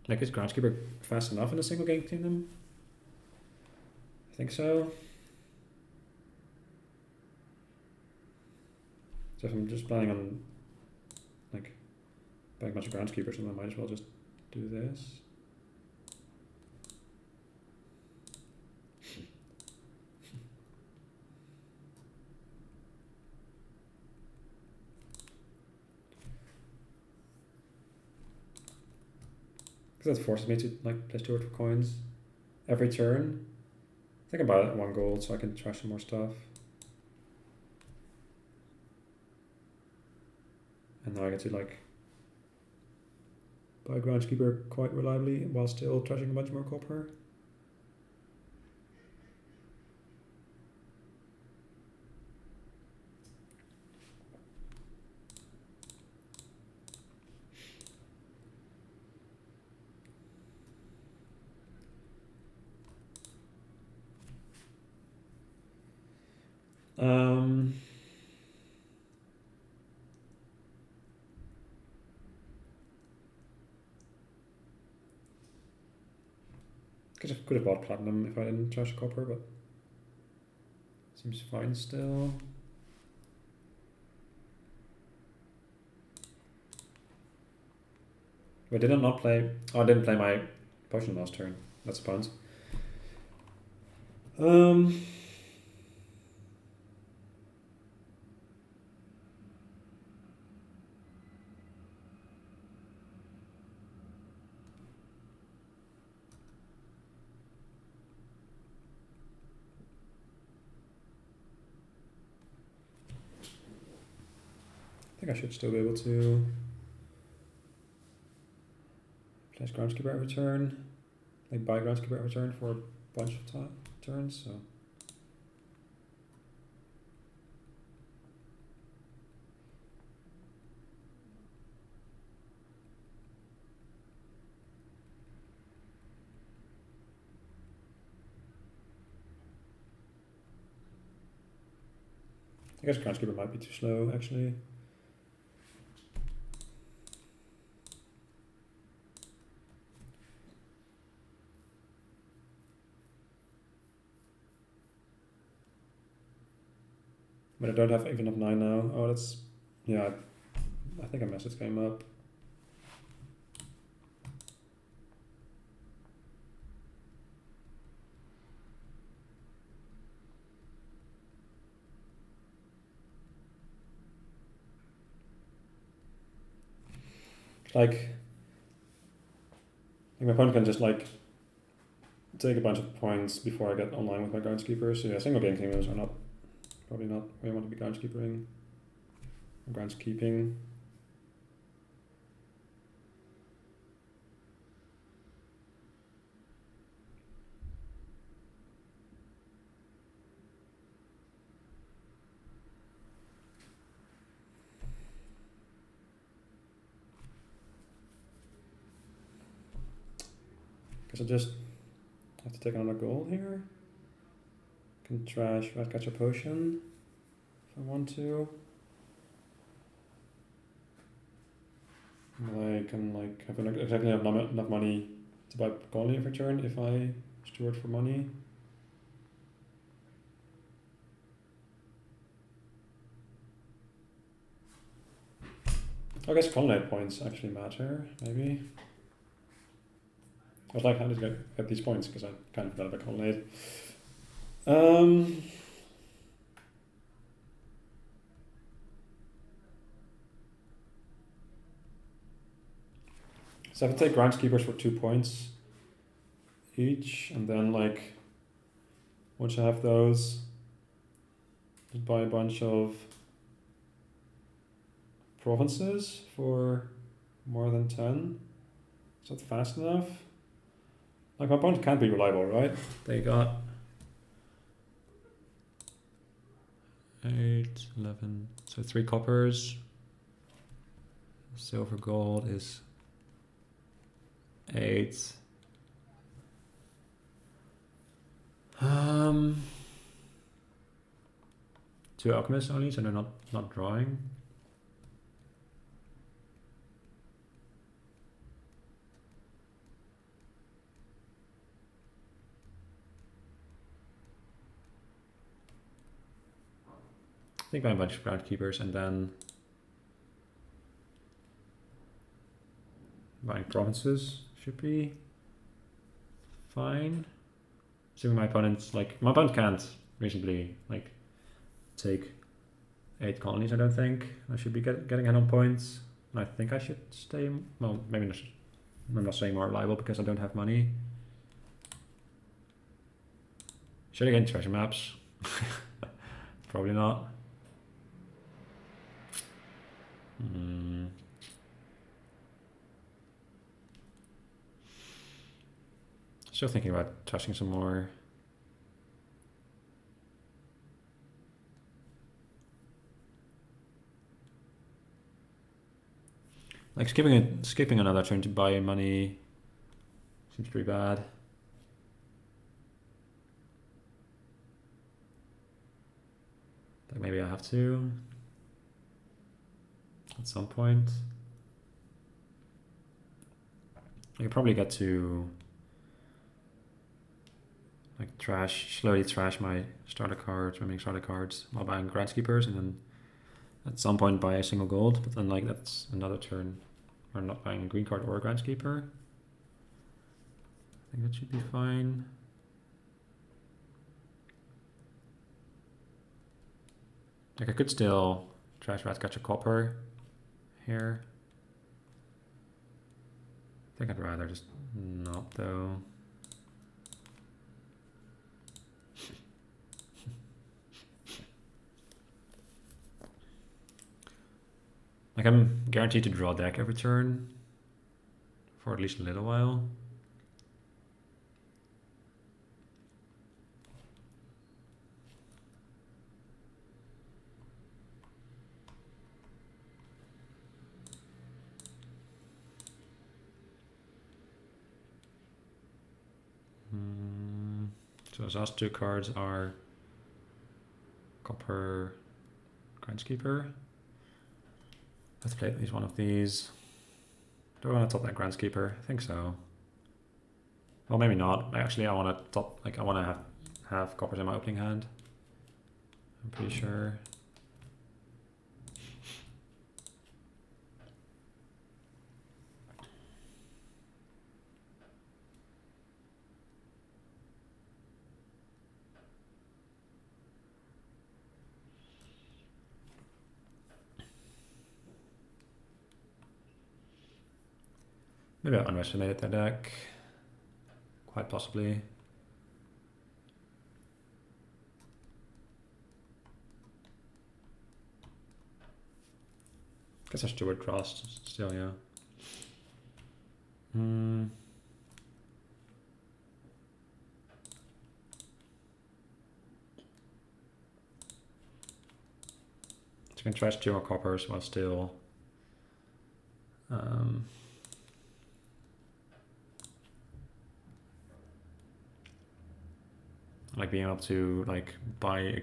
Like, is Groundskeeper fast enough in a single game kingdom? I think so. So if I'm just planning on like buying a bunch of Groundskeepers, then I might as well just do this. Because that forces me to like play steward for coins every turn. I think I buy that 1 gold so I can try some more stuff. And now I get to like buy Groundskeeper quite reliably while still trashing a bunch more copper. Could have bought platinum if I didn't trash copper, but seems fine still. Wait, did I not play? Oh, I didn't play my potion last turn. That's a punt. I think I should still be able to place Groundskeeper at return. Like buy Groundskeeper at return for a bunch of turns, so. I guess Groundskeeper might be too slow, actually. But I don't have even of 9 now. Oh, that's... Yeah, I think I messed this game up. Like my opponent can just like take a bunch of points before I get online with my Groundskeepers. So yeah, single game kingdoms are probably not where I want to be Groundskeepering or Groundskeeping. Guess I just have to take another gold here. Can trash Ratcatcher Potion if I want to. I can like have exactly enough money to buy Colony every turn if I steward for money. I guess Colonnade points actually matter, maybe. I was like, how did I get these points? Because I kind of forgot about Colonnade. So if I take Groundskeepers for 2 points each, and then like, once I have those, just buy a bunch of provinces for more than 10. Is that fast enough? Like my opponent can't be reliable, right? They got 8, 11, so 3 coppers. Silver gold is 8. Two alchemists only, so they're not drawing. I think buying a bunch of Groundskeepers and then buying provinces should be fine. Assuming my opponent can't reasonably take 8 colonies, I don't think. I should be getting ahead on points. And I think I should stay, well, maybe not, I'm not saying more reliable because I don't have money. Should I get treasure maps? Probably not. Still thinking about touching some more. Like skipping another turn to buy money seems pretty bad. Like maybe I have to at some point. I could probably get to slowly trash my remaining starter cards while buying Groundskeepers, and then at some point buy a single gold, but then that's another turn where I'm not buying a green card or a Groundskeeper. I think that should be fine. I could still trash Ratcatcher Copper here. I think I'd rather just not though. I'm guaranteed to draw a deck every turn for at least a little while. So those last two cards are Copper, Groundskeeper. Let's play at least one of these. Do I want to top that Groundskeeper? I think so. Well, maybe not. Actually, I want to top, I want to have coppers in my opening hand. I'm pretty sure. Maybe I underestimated that deck. Quite possibly. Guess I Steward crossed still, yeah. So you can trash 2 more coppers while still being able to buy,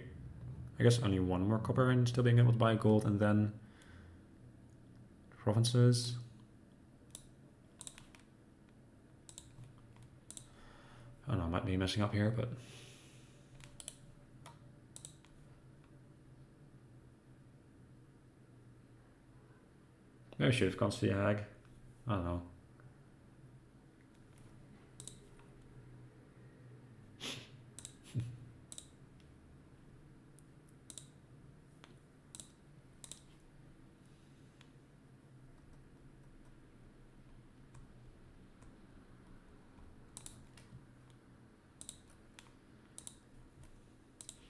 I guess, only 1 more copper and still being able to buy gold and then provinces. I don't know, I might be messing up here, but maybe I should have gone to the ag. I don't know.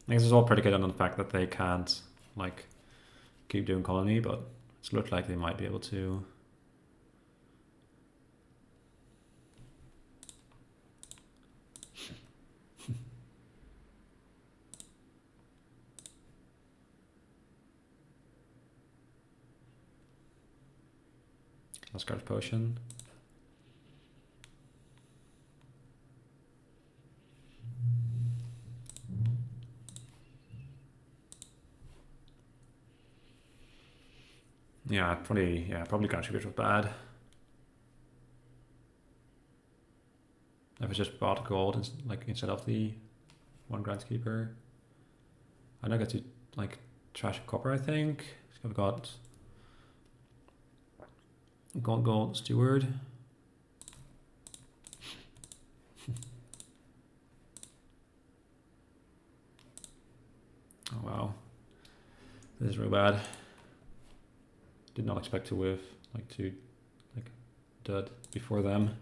I guess it's all predicated on the fact that they can't keep doing colony, but it's looked like they might be able to. Last card of potion. Yeah, probably Groundskeepers was bad. If I just bought gold like instead of the one Groundskeeper. I now get to like trash copper, I think. I've got gold steward. Oh wow. This is real bad. Did not expect to whiff, like to dud before them.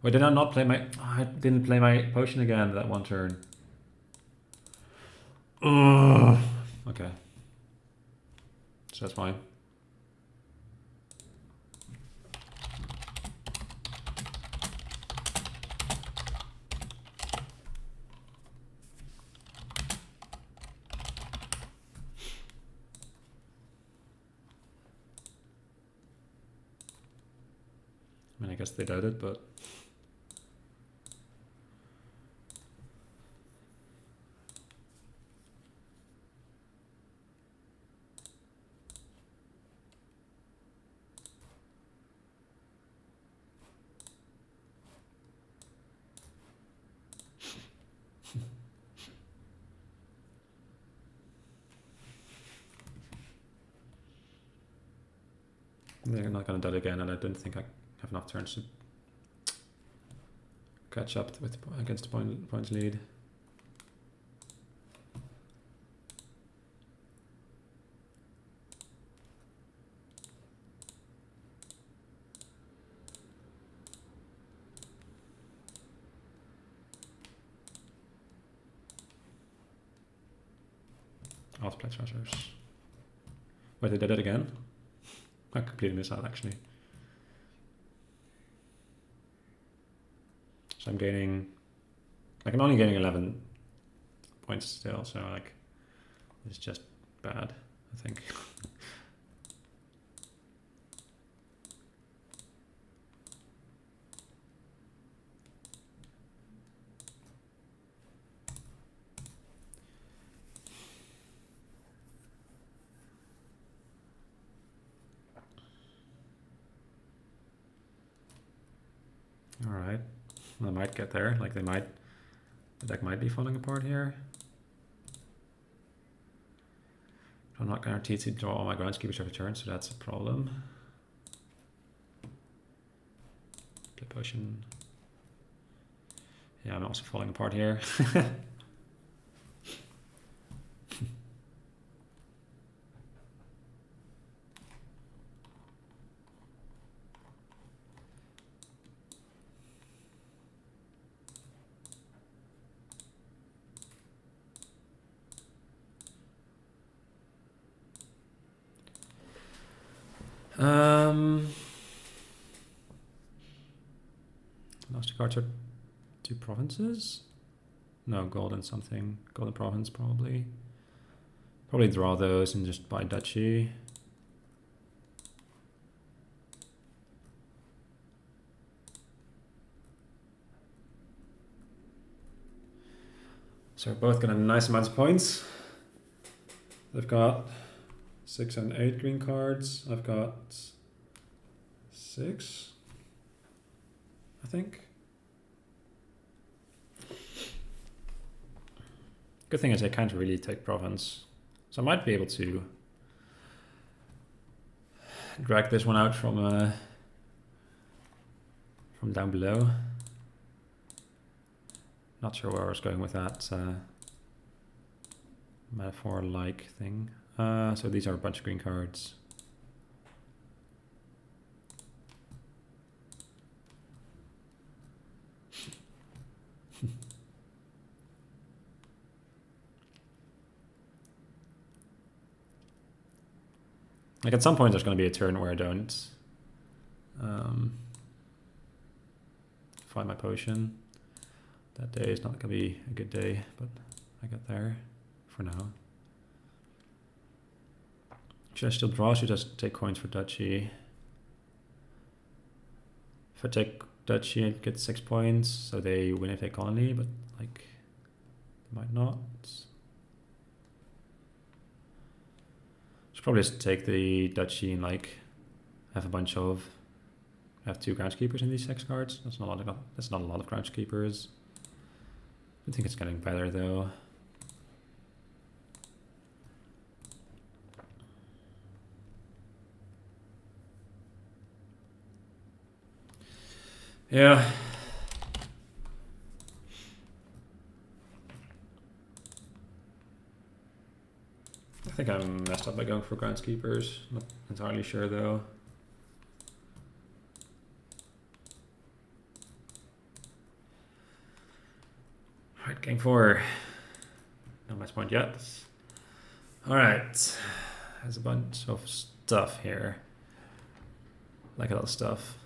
Wait, did I not play my... Oh, I didn't play my potion again that one turn. Ugh. Okay. So that's fine. I mean, I guess they doubted, but... They're not going to dud again, and I don't think I have enough turns to catch up with against the points lead. I'll have to play Thrashers. Wait, they did it again? I completely missed that actually. So I'm gaining, like I'm only gaining 11 points still, so like it's just bad, I think. All right, well, I might get there. Like the deck might be falling apart here. I'm not guaranteed to draw all my Groundskeepers every turn, so that's a problem. The potion. Yeah, I'm also falling apart here. Last cards are 2 provinces? No, golden something. Golden province probably. Probably draw those and just buy duchy. So we're both got a nice amount of points. They've got 6 and 8 green cards. I've got 6, I think. Good thing is I can't really take province, so I might be able to drag this one out from down below. Not sure where I was going with that metaphor-like thing. So these are a bunch of green cards. Like at some point there's going to be a turn where I don't find my potion. That day is not going to be a good day, but I got there for now. Should I still draw? Should I just take coins for duchy? If I take duchy, I get 6 points, so they win if they colony, but like they might not. probably just take the duchy and like have have 2 Groundskeepers in these 6 cards. That's not a lot of Groundskeepers. I think it's getting better though. Yeah. I think I messed up by going for Groundskeepers. Not entirely sure though. Alright, game 4. No match point yet. Alright. There's a bunch of stuff here. Like a lot of stuff.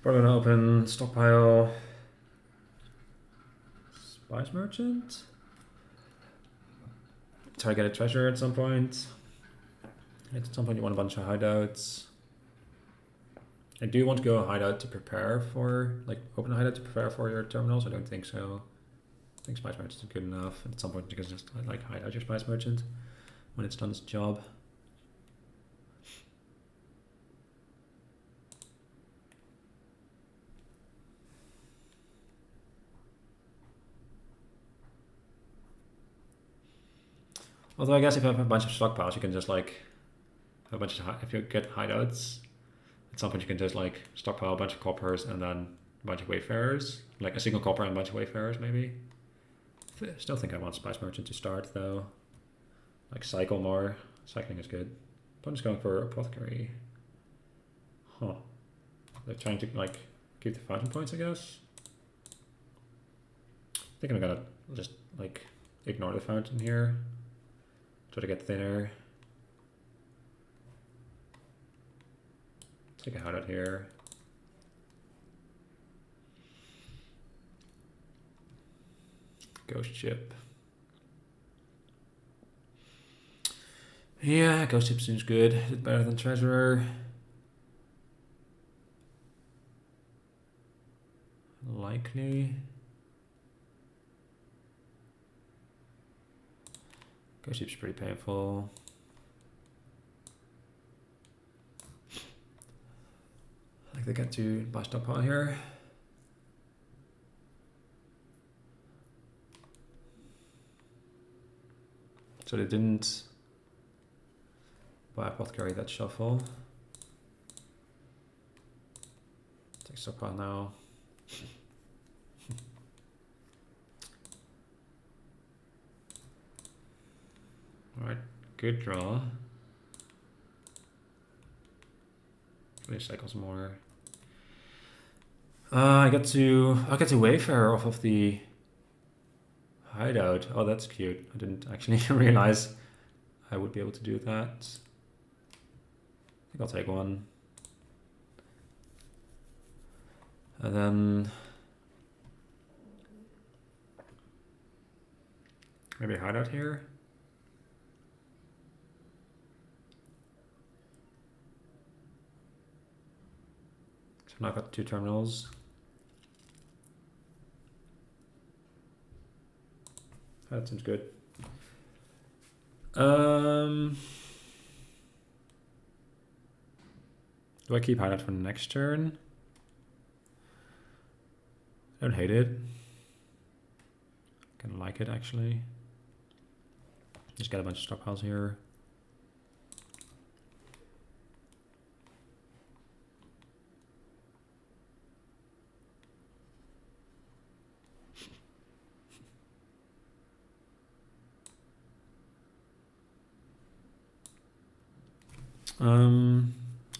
Probably gonna open stockpile. Spice merchant. Try to get a treasure at some point. At some point you want a bunch of hideouts. I do want to go a hideout to prepare for, like open a hideout to prepare for your terminals. I don't think so. I think spice merchant is good enough. At some point you can just like hide out your spice merchant when it's done its job. Although I guess if you have a bunch of stockpiles, you can just like have a bunch of if you get hideouts, at some point you can just like stockpile a bunch of coppers and then a bunch of wayfarers, like a single copper and a bunch of wayfarers maybe. I still think I want spice merchant to start though. Like cycle more. Cycling is good. I'm just going for apothecary. Huh. They're trying to like keep the fountain points, I guess. I think I'm gonna just like ignore the fountain here. Try to get thinner. Take a hideout here. Ghost ship. Yeah, ghost ship seems good. It's better than treasurer. Likely. Ghost ship's pretty painful. I think they get to buy stockpile here. So they didn't buy apothecary that shuffle. Take stockpile now. Alright, good draw. Really cycles more. I'll get to Wayfarer off of the hideout. Oh, that's cute. I didn't actually realize I would be able to do that. I think I'll take one. And then maybe a hideout here. So now I've got 2 terminals. That seems good. Do I keep hideout for the next turn? I don't hate it. Kind of like it actually. Just get a bunch of stockpiles here.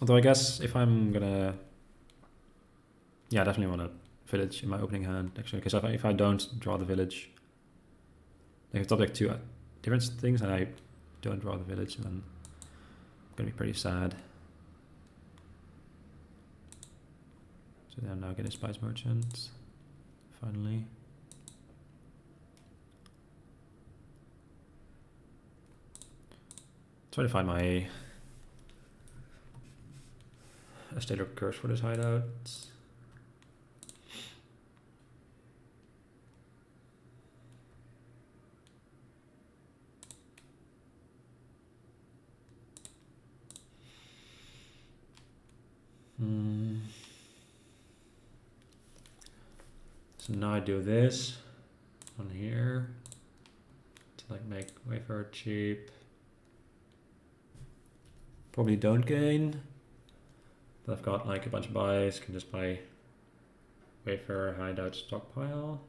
Although I guess if I'm gonna, yeah, I definitely want a village in my opening hand actually, because if I don't draw the village, like it's like 2 different things, and I don't draw the village, then I'm gonna be pretty sad. So then I'm now getting spice merchant finally. Try to find my a state of curse for this hideout. So now I do this on here to like make Wayfarer cheap. Probably don't gain, but I've got like a bunch of buys, can just buy Wayfarer, Hideout, stockpile.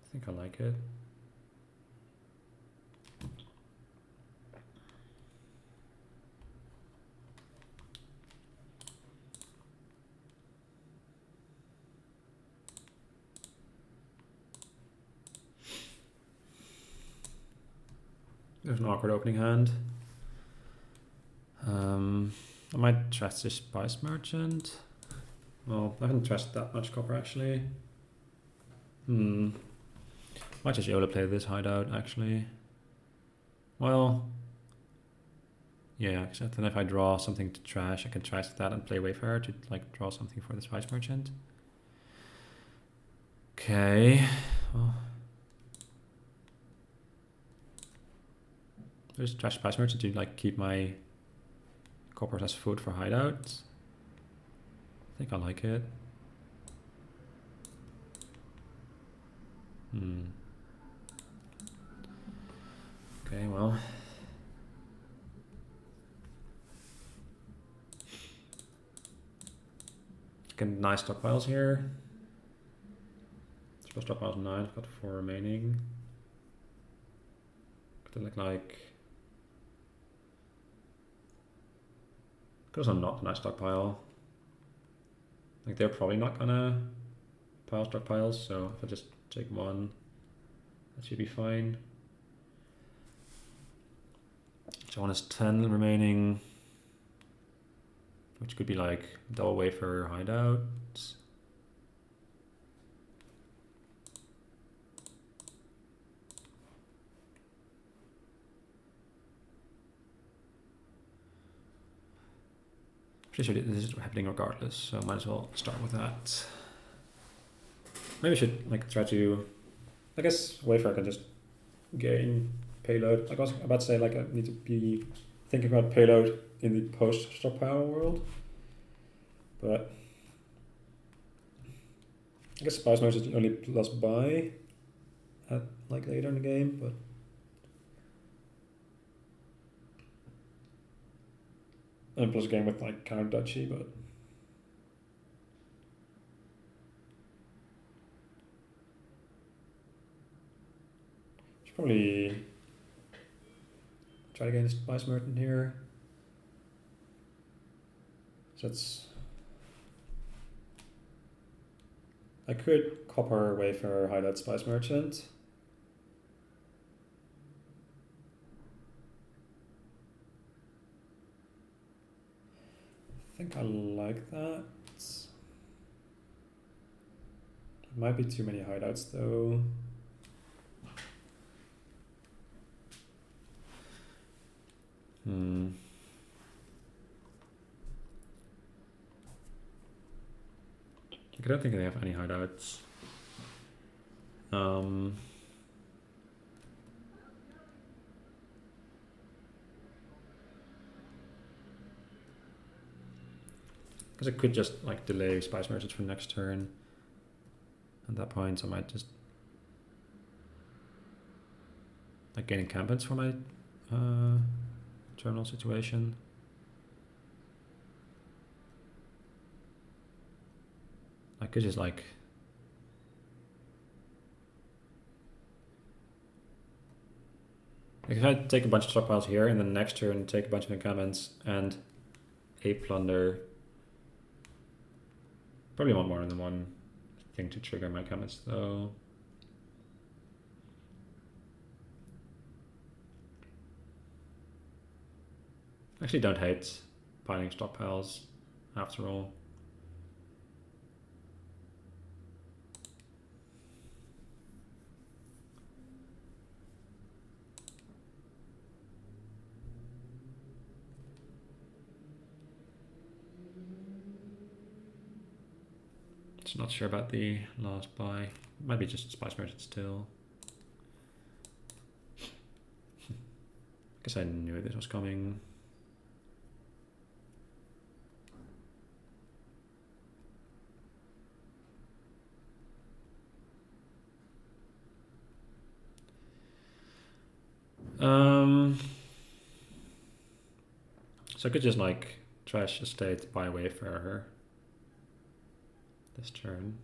I think I like it. There's an awkward opening hand. I might trust this Spice Merchant. Well, I haven't trusted that much copper actually. Might just YOLO play this Hideout actually. Well, yeah, except then if I draw something to trash, I can trash that and play Wayfarer to like draw something for the Spice Merchant. Okay, well, there's trash Spice Merchant to like keep my coppers as food for Hideouts. I think I like it. Okay, well. Get nice stockpiles here. Supposed stockpiles 9, I've got 4 remaining. Could look like. Could also not a nice stockpile. Like they're probably not gonna pile stockpiles, so if I just take 1, that should be fine. So 1 is 10 remaining, which could be like double Wayfarer Hideouts. Pretty sure this is happening regardless, so I might as well start with that. Maybe I should like try to, I guess Wayfarer can just gain payload. Like I was about to say, like I need to be thinking about payload in the post stockpile world, but I guess Spice Merchant is only plus buy at like later in the game, but and plus game with like counter duchy, but should probably try to get Spice Merchant here. So that's, I could copper Wayfarer Hideout Spice Merchant. I think I like that. It might be too many hideouts though. I don't think they have any hideouts. Because I could just like delay Spice Merchants for next turn. At that point, I might just like gain encampments for my terminal situation. I could just like if I take a bunch of stockpiles here and then next turn take a bunch of encampments and a plunder. Probably want more than one thing to trigger my encampments though. Actually don't hate piling stockpiles after all. Not sure about the last buy. Might be just spice merchant still. Guess I knew this was coming. So I could just like trash estate, buy Wayfarer this turn.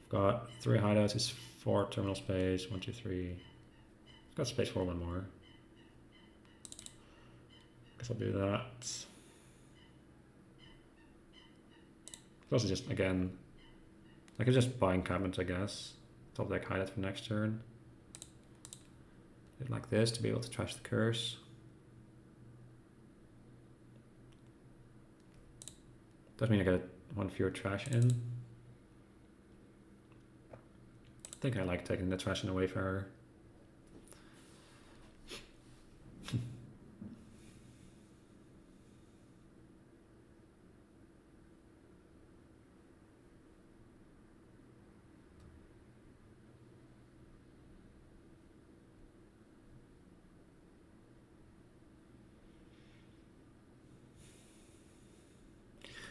I've got 3 hideouts, it's 4 terminal space, 1, 2, 3. I've got space for one more. Guess I'll do that. Also just, again, I could just buy encampments, I guess. Top deck hideout for next turn. Do it like this to be able to trash the curse. Does mean I get 1 fewer trash in. I think I like taking the trash in away for her.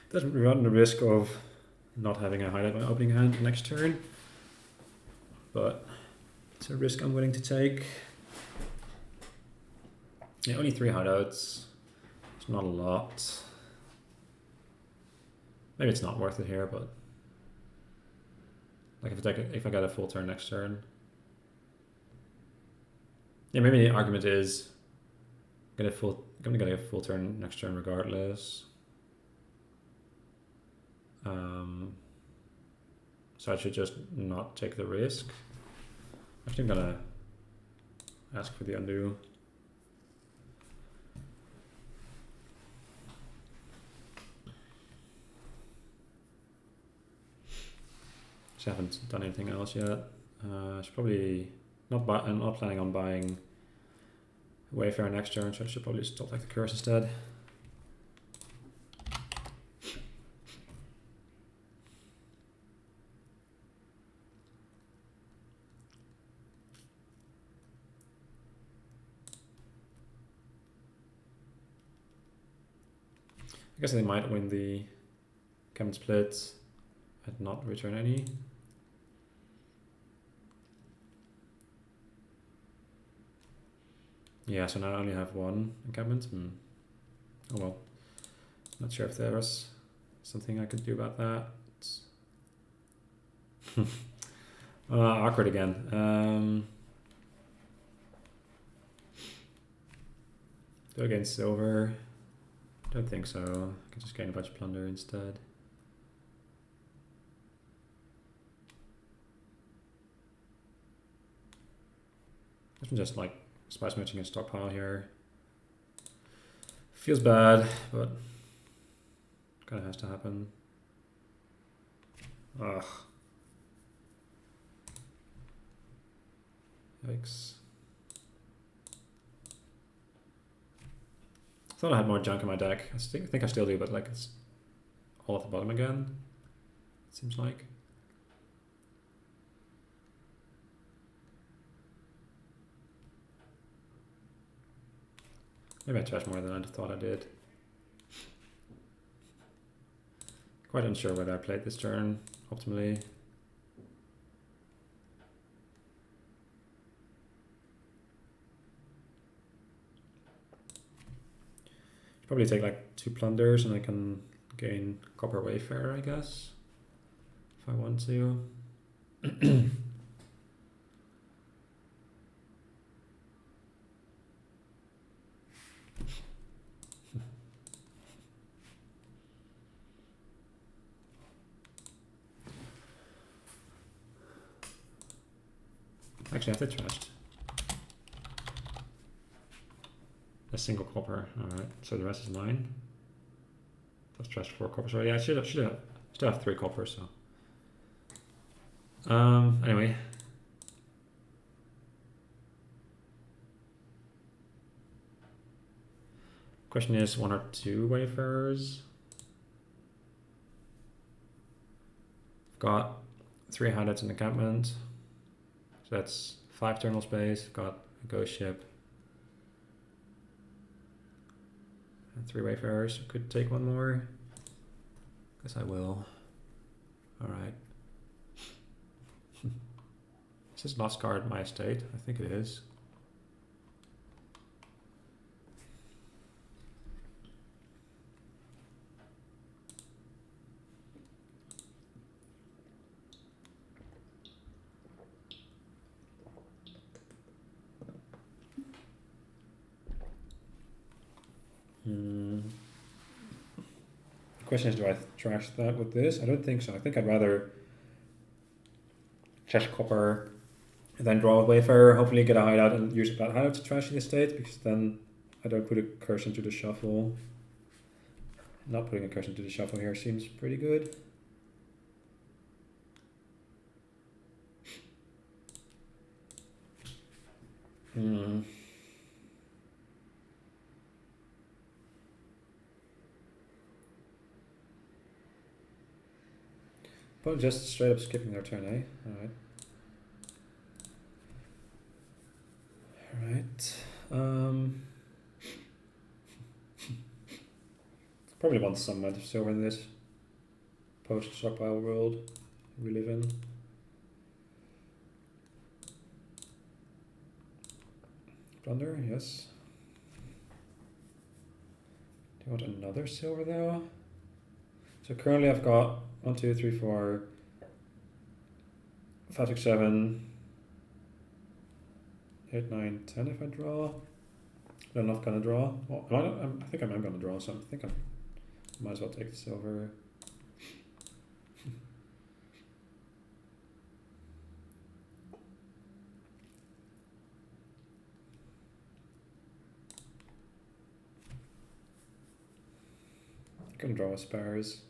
Doesn't run the risk of not having a hideout by opening hand next turn, but it's a risk I'm willing to take. Yeah, only 3 hideouts. It's not a lot. Maybe it's not worth it here, but like if I get a full turn next turn. Yeah, maybe the argument is I'm gonna get a full turn next turn regardless. So I should just not take the risk. Actually, I'm gonna ask for the undo. Just haven't done anything else yet. Should probably I'm not planning on buying Wayfarer next turn, so I should probably just top like the curse instead. I guess they might win the Coven split and not return any. Yeah, so now I only have 1 encampment. Oh well. Not sure if there was something I could do about that. Awkward again. Go against silver. Don't think so. I can just gain a bunch of plunder instead. I'm just like spice matching a stockpile here. Feels bad, but kind of has to happen. Ugh. Yikes. I thought I had more junk in my deck. I think I still do, but like it's all at the bottom again, it seems like. Maybe I trashed more than I thought I did. Quite unsure whether I played this turn optimally. Probably take like 2 plunders and I can gain copper Wayfarer, I guess, if I want to. Actually, I have to trashed a single copper. Alright, so the rest is mine. I've trashed 4 coppers already. I still have 3 coppers, so. Anyway. Question is 1 or 2 wayfarers. I've got 3 hideouts in encampment. So that's 5 terminal space. I've got a ghost ship. And 3 wayfarers. Could take 1 more. Guess I will. Alright. Is this last card my estate? I think it is. The question is, do I trash that with this? I don't think so. I think I'd rather trash copper and then draw a wayfarer, hopefully get a hideout and use that hideout to trash the estate, because then I don't put a curse into the shuffle. Not putting a curse into the shuffle here seems pretty good. But just straight up skipping their turn, eh? Alright. Alright. Probably want some amount of silver in this post-stockpile world we live in. Plunder, yes. Do you want another silver though? So currently I've got 1, 2, 3, 4, 5, 6, 7, 8, 9, 10 if I draw. But I'm not gonna draw. Well, I think I am gonna draw, so I think I might as well take the silver. I'm gonna draw a spares.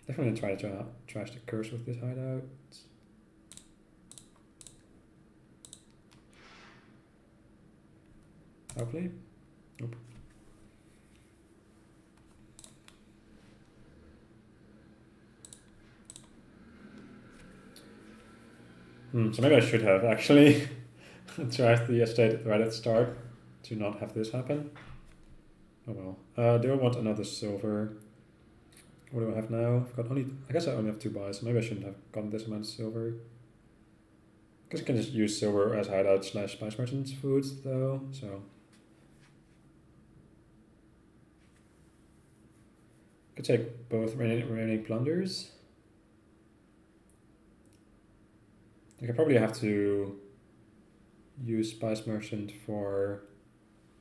Definitely try to trash the curse with this hideout. Hopefully. Nope. So maybe I should have actually trashed the estate right at the start to not have this happen. Oh well. Do I want another silver? What do I have now? I've got I guess I only have 2 buys, so maybe I shouldn't have gotten this amount of silver. Because I can just use silver as hideout / spice merchants foods though, so. Could take both remaining plunders. I could probably have to use spice merchant for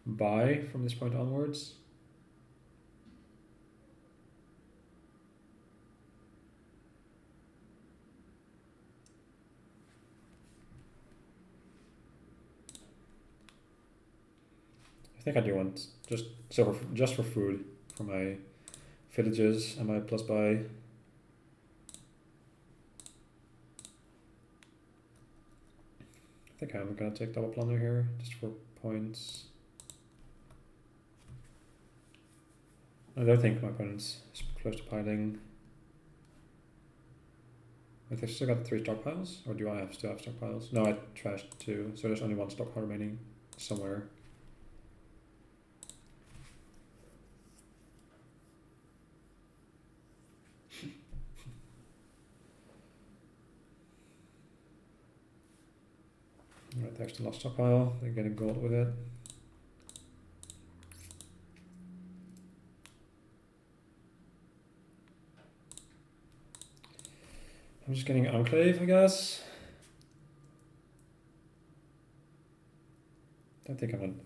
buy from this point onwards. I think I do want just silver just for food for my villages and my plus buy. I think I'm gonna take double plunder here just for points. I don't think my opponent's close to piling. Have I still got 3 stockpiles, or do I still have stockpiles? No, I trashed 2, so there's only 1 stockpile remaining somewhere. Alright, there's the last stockpile. They're getting gold with it. I'm just getting Enclave, I guess. Don't think I want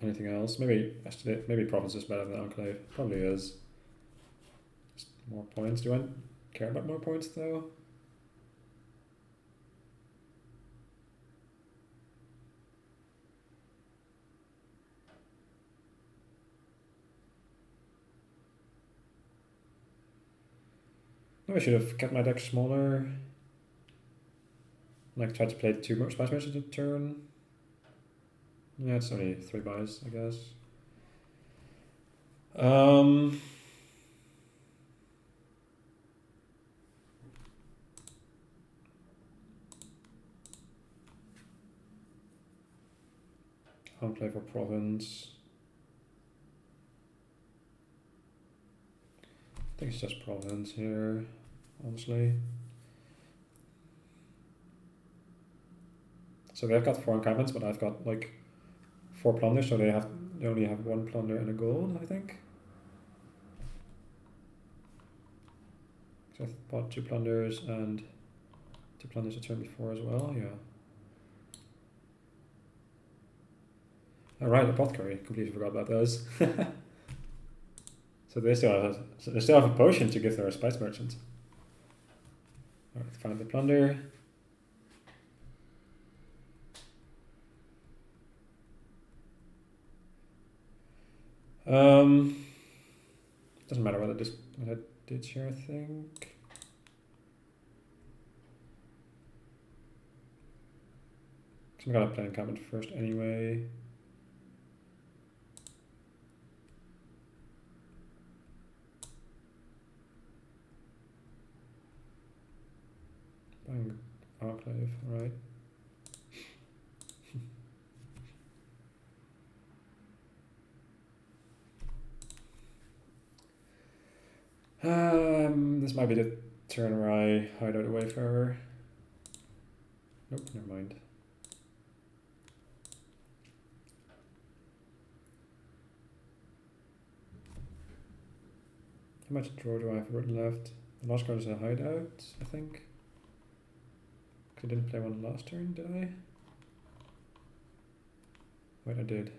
anything else. Maybe Province is better than Enclave. Probably is. Just more points. Do I care about more points though? Maybe I should have kept my deck smaller. Like try to play 2 more spice merchants a turn. Yeah, it's only 3 buys, I guess. I'll play for province. I think it's just province here, honestly. So they've got 4 encampments, but I've got like 4 plunders, so they only have 1 plunder and a gold, I think. So I bought 2 plunders and 2 plunders a turn before as well, yeah. Alright, apothecary, completely forgot about those. So they still have a potion to give their spice merchant. Alright, find the plunder. Doesn't matter what I did here, I think. Because I'm gonna play encampment first anyway. Bang, enclave, alright. This might be the turn where I hide out a wayfarer. Nope, never mind. How much draw do I have left? The last card is a hideout, I think. Because I didn't play one last turn, did I? Wait, I did.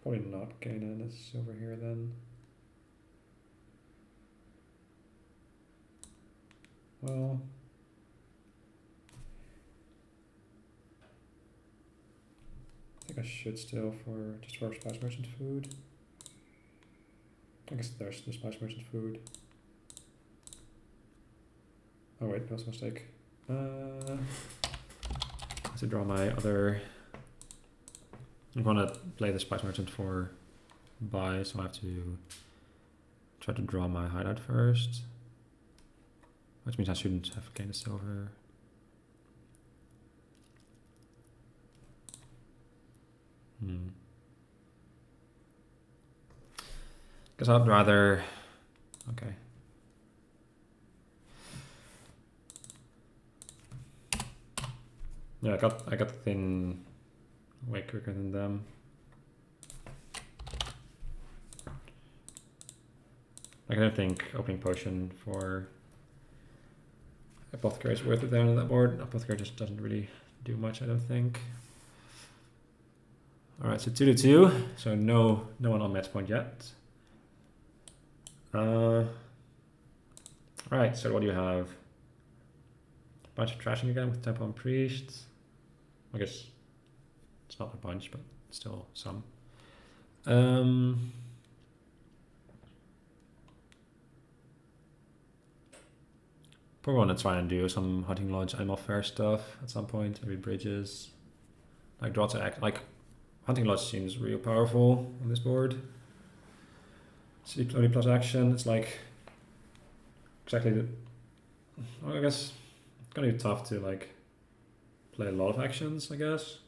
Probably not gain this over here then. Well, I think I should still just for spice merchant food. I guess there's the spice merchant food. Oh wait, that was a mistake. I have to draw my other. I'm gonna play the spice merchant for buy, so I have to try to draw my hideout first. Which means I shouldn't have gained a silver. Guess I'd rather. Okay. Yeah, I got the thing way quicker than them. I don't think opening potion for apothecary is worth it down on that board. Apothecary just doesn't really do much, I don't think. Alright, so 2-2. So no one on match point yet. Alright, so what do you have? A bunch of trashing again with Temple and Priests. I guess it's not a bunch, but still some. Probably want to try and do some Hunting Lodge Animal Fair stuff at some point, maybe bridges. Like draw to act, like Hunting Lodge seems real powerful on this board. Sleep only plus action, it's like exactly the, well, I guess it's gonna be tough to like play a lot of actions, I guess.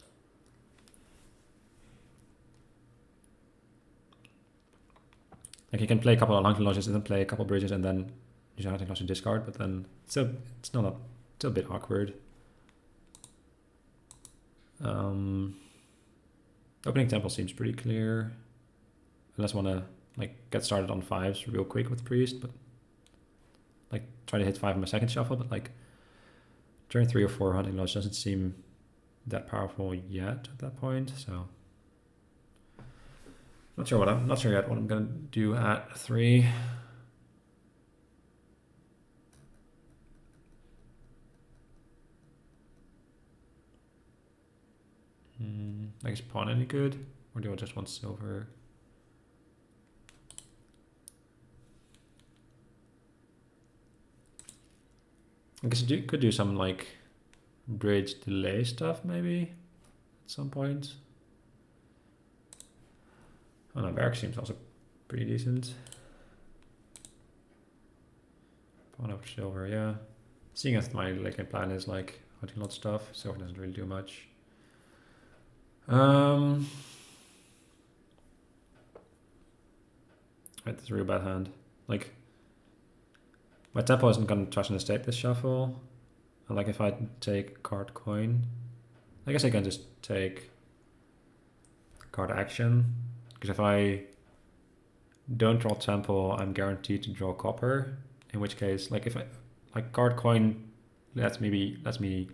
Like you can play a couple of Hunting Lodges and then play a couple of bridges and then use a Hunting Lodge and discard, but then it's still a bit awkward. Opening Temple seems pretty clear. Unless I want to like get started on 5s real quick with Priest, but like try to hit 5 in my second shuffle, but like turn 3 or 4 Hunting Lodge doesn't seem that powerful yet at that point, so not sure yet what I'm gonna do at 3. I guess pawn any good? Or do I just want silver? I guess you could do some like bridge delay stuff maybe at some point. Oh no, Barrack seems also pretty decent. Pawn over silver, yeah. Seeing as my late game plan is like hunting a lot of stuff, silver doesn't really do much. Right, that's a real bad hand. Like, my tempo isn't gonna trash in the state this shuffle. And like if I take card coin, I guess I can just take card action. Because if I don't draw tempo, I'm guaranteed to draw copper. In which case, like if I like card coin lets me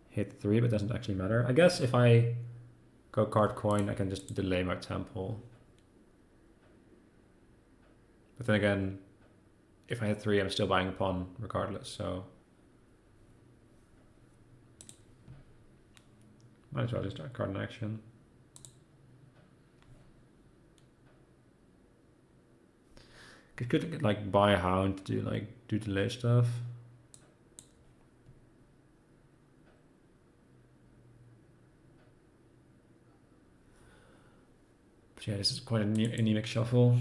hit 3, but doesn't actually matter. I guess if I go card coin, I can just delay my tempo. But then again, if I hit 3, I'm still buying a pawn regardless, so might as well just start card in action. Could like buy a hound to do delay stuff. But yeah, this is quite an anemic shuffle.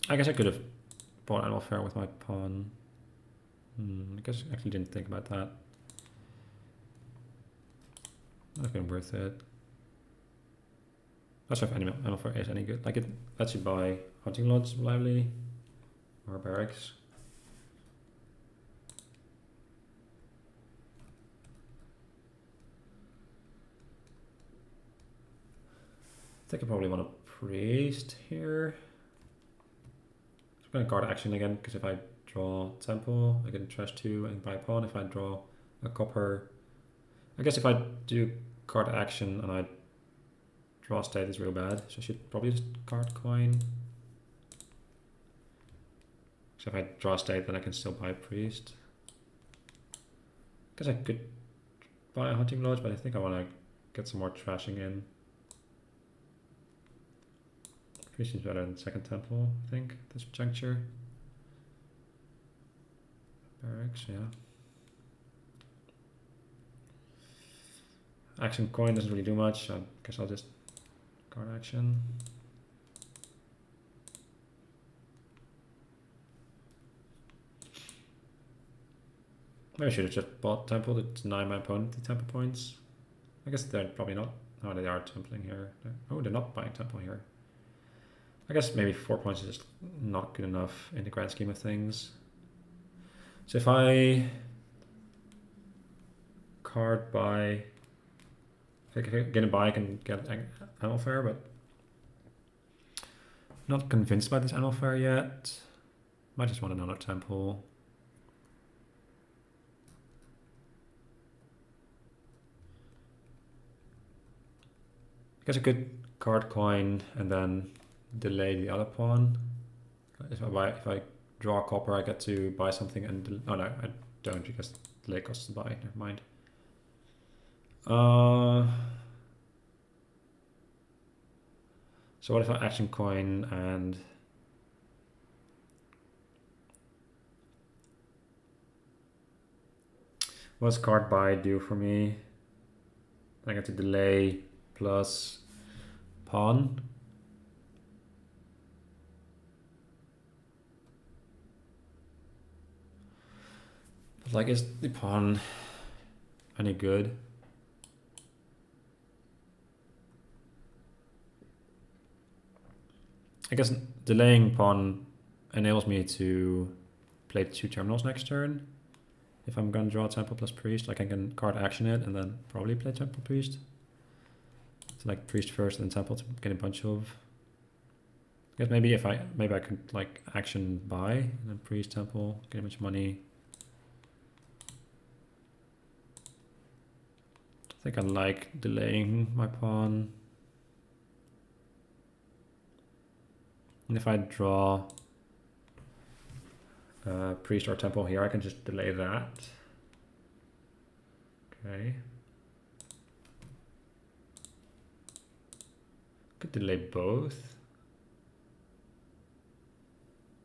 I guess I could have bought animal fair with my pawn. I guess I actually didn't think about that. Not been worth it. Not sure if animal fair is any good. Like it lets you buy hunting lodge reliably or barracks. I think I probably want a priest here. I'm going to guard action again because if I draw tempo, I get trash 2 and buy a pawn. If I draw a copper, I guess if I do card action and I draw state is real bad, so I should probably just card coin. So if I draw state, then I can still buy a priest. I guess I could buy a hunting lodge, but I think I want to get some more trashing in. Priest seems better than second temple, I think, at this juncture. Barracks, yeah. Action coin doesn't really do much, so I guess I'll just card action. Maybe I should have just bought temple to deny my opponent the temple points. I guess they're probably not. Oh, they are templing here. Oh, they're not buying temple here. I guess maybe 4 points is just not good enough in the grand scheme of things. So if I card buy, if I get a buy, I can get animal fair, but not convinced by this animal fair yet. Might just want another temple. I guess I could card coin and then delay the other pawn. If I draw a copper, I get to buy something and oh no, I don't because delay costs to buy. Never mind. So what if I action coin and what does card buy do for me? I get to delay plus pawn. But like, is the pawn any good? I guess delaying pawn enables me to play 2 terminals next turn. If I'm gonna draw temple plus priest, like I can card action it and then probably play temple priest. So like priest first and temple to get a bunch of. I guess maybe I could like action buy and then priest temple, get a bunch of money. think I like delaying my pawn. And if I draw priest or temple here, I can just delay that. Okay. Could delay both.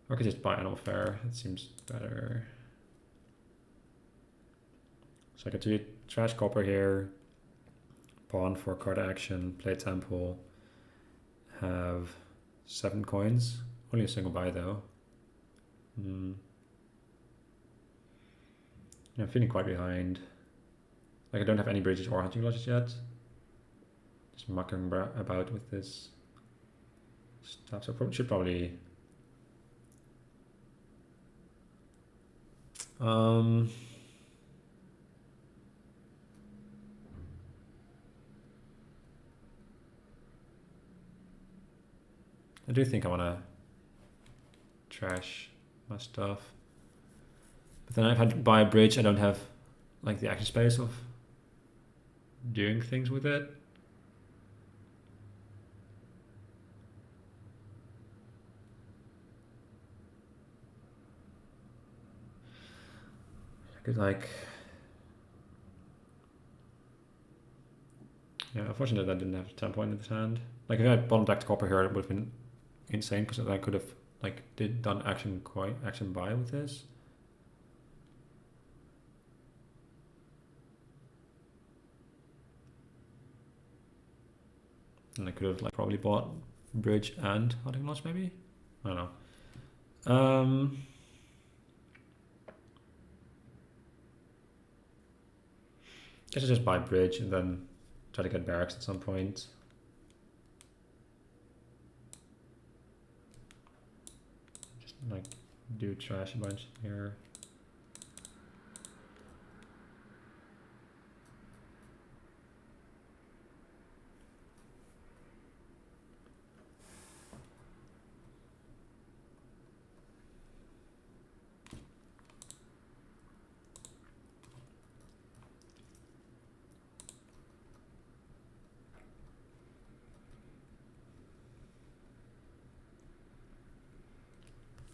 Or I could just buy animal fair. That seems better. So I could do trash copper here, pawn for card action, play temple, have 7 coins. Only a single buy though. Yeah, I'm feeling quite behind. Like I don't have any bridges or hunting lodges yet. Just mucking about with this stuff. So I should probably I do think I want to trash my stuff. But then if I buy a bridge, I don't have like the action space of doing things with it. I could like, yeah, unfortunately I didn't have 10 point in this hand. Like if I had bottom deck to copper here, it would have been insane because I could have like done action buy with this. And I could have like probably bought bridge and hunting lodge maybe. I don't know. Guess I just buy bridge and then try to get barracks at some point. Just like do trash a bunch here.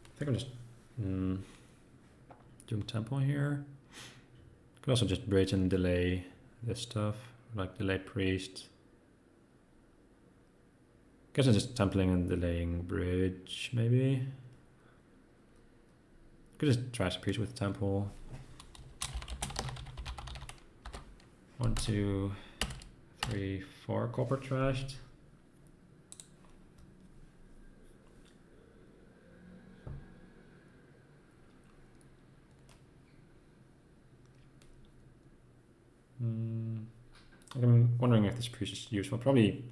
I think I'm just doing tempo here. Could also just bridge and delay this stuff, like delay priest. Guess I'm just templing and delaying bridge, maybe. Could just trash priest with temple. 1, 2, 3, 4 copper trashed. I'm wondering if this priest is useful. Probably.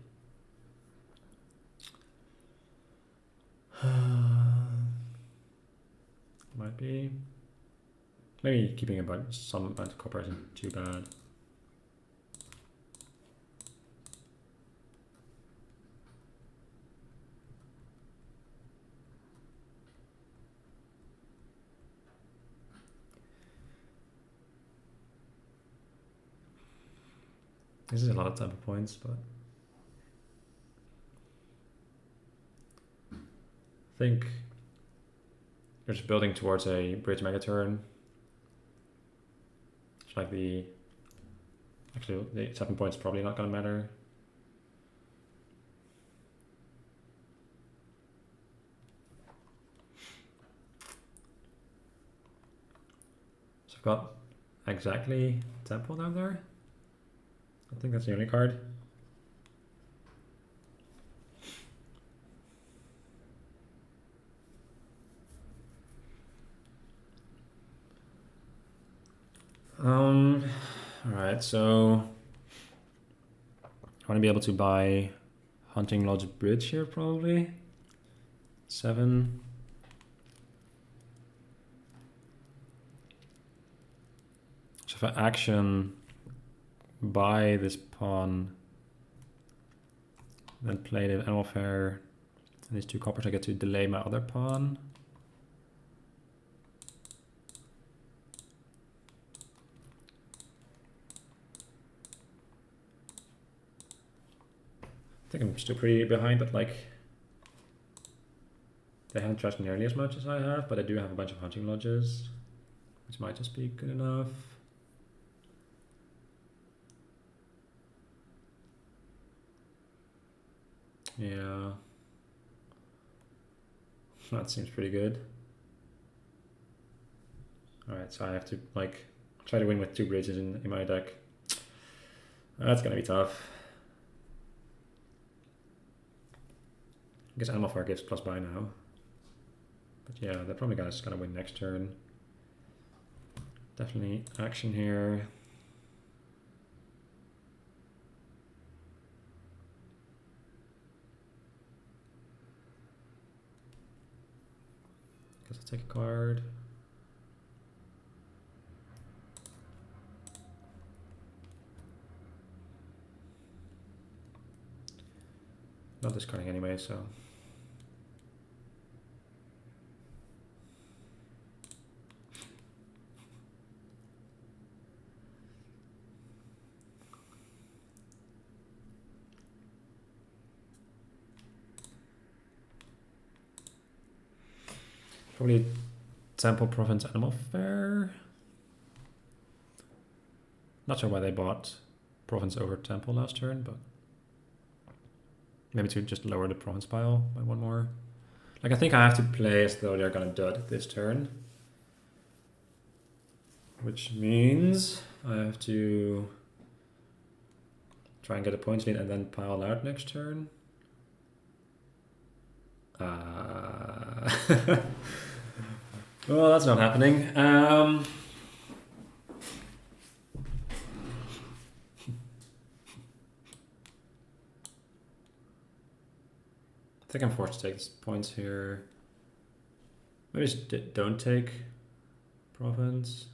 Might be. Maybe keeping about some amount of copper isn't too bad. This is a lot of tempo points, but I think you're just building towards a bridge mega turn. It's like the 7 points probably not going to matter. So I've got exactly tempo down there. I think that's the only card. Alright, so I want to be able to buy Hunting Lodge Bridge here probably. 7. So if I action buy this pawn, then play the animal fair, and these 2 coppers, I get to delay my other pawn. think I'm still pretty behind, but like they haven't trashed nearly as much as I have, but I do have a bunch of hunting lodges, which might just be good enough. Yeah. That seems pretty good. Alright, so I have to like try to win with 2 bridges in my deck. That's gonna be tough. I guess Animal Fire gives plus buy now. But yeah, they're probably just gonna win next turn. Definitely action here. Guess I'll take a card. Not discarding anyway, so. Probably Temple Province Animal Fair. Not sure why they bought Province over Temple last turn, but maybe to just lower the Province pile by 1 more. Like I think I have to play as though they're gonna dud this turn. Which means I have to try and get a points lead and then pile out next turn. Well, that's not happening. I think I'm forced to take points here. Maybe just don't take Province.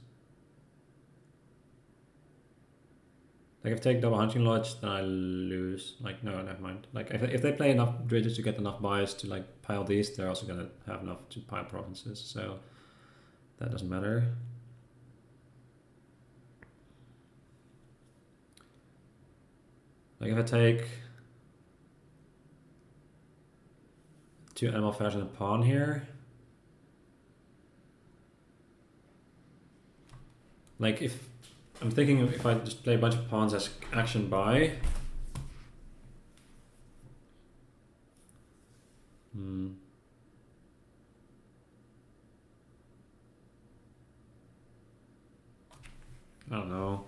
Like if I take double hunting lodge, then I lose. Like no, never mind. Like if they play enough bridges to get enough buys to like pile these, they're also gonna have enough to pile provinces. So that doesn't matter. Like if I take 2 animal fairs and a pawn here. Like if I'm thinking if I just play a bunch of pawns as action buy. I don't know.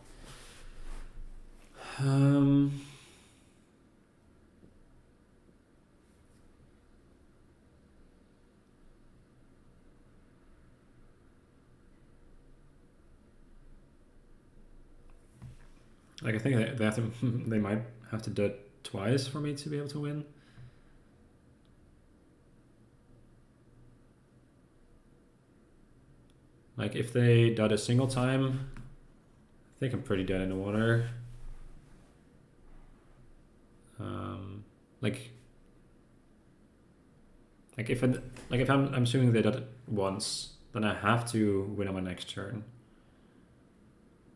Like I think they have to. They might have to do it twice for me to be able to win. Like if they dot a single time, I think I'm pretty dead in the water. Like if I'm assuming they dot it once, then I have to win on my next turn.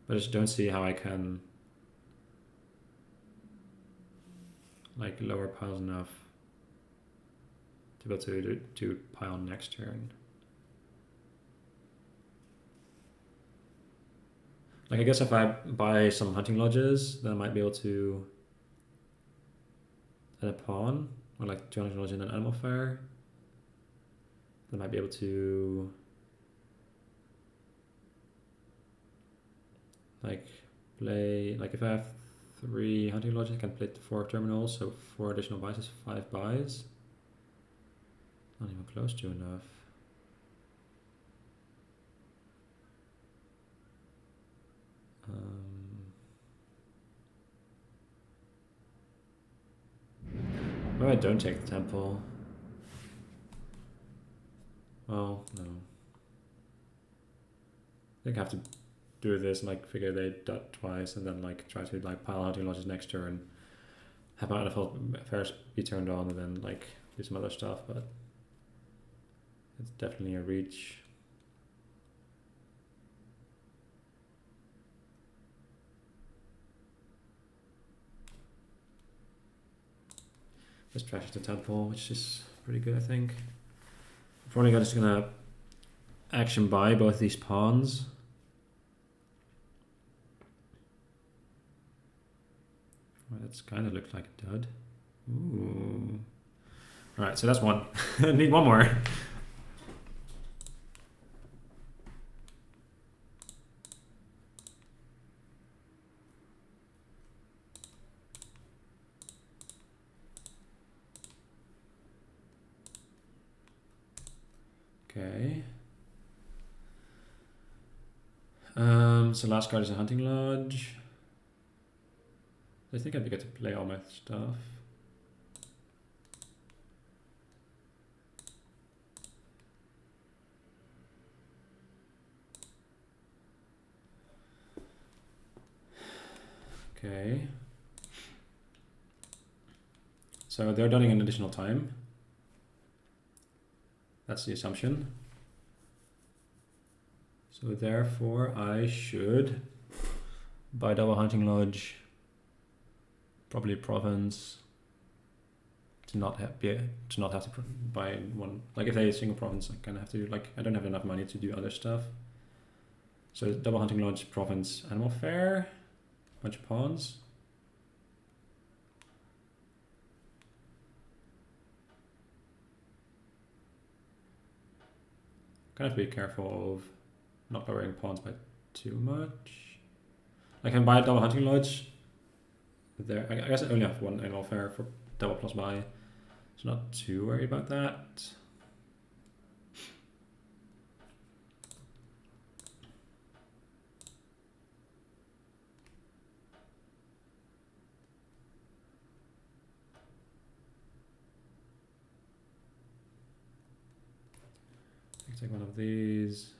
But I just don't see how I can like lower piles enough to be able to pile next turn. Like I guess if I buy some hunting lodges, then I might be able to add a pawn or like 2 hunting lodges in an animal fair. Then I might be able to like play, like if I have 3 hunting lodges, I can play 4 terminals, so 4 additional buys is 5 buys. Not even close to enough. Maybe I don't take the temple. Well, no. I think I have to do this and like figure they dot twice and then like try to like pile hunting lodges next turn, have my NFL affairs be turned on and then like do some other stuff, but it's definitely a reach. Just trashes the tadpole, which is pretty good, I think. Probably just gonna action buy both these pawns. Well, that's kind of looks like a dud. Ooh. All right, so that's one. I need one more. Okay. So last card is a hunting lodge. I think I'd get to play all my stuff. Okay. So they're dotting an additional time. That's the assumption. So therefore I should buy double hunting lodge, probably province, to not have to buy one. Like if they single province, I kind of have to, like, I don't have enough money to do other stuff. So double hunting lodge, province, animal fair, bunch of pawns. Kind of be careful of not lowering pawns by too much. I can buy a double hunting lodge. There, I guess I only have one animal fair for double plus buy, so not too worried about that. Take one of these.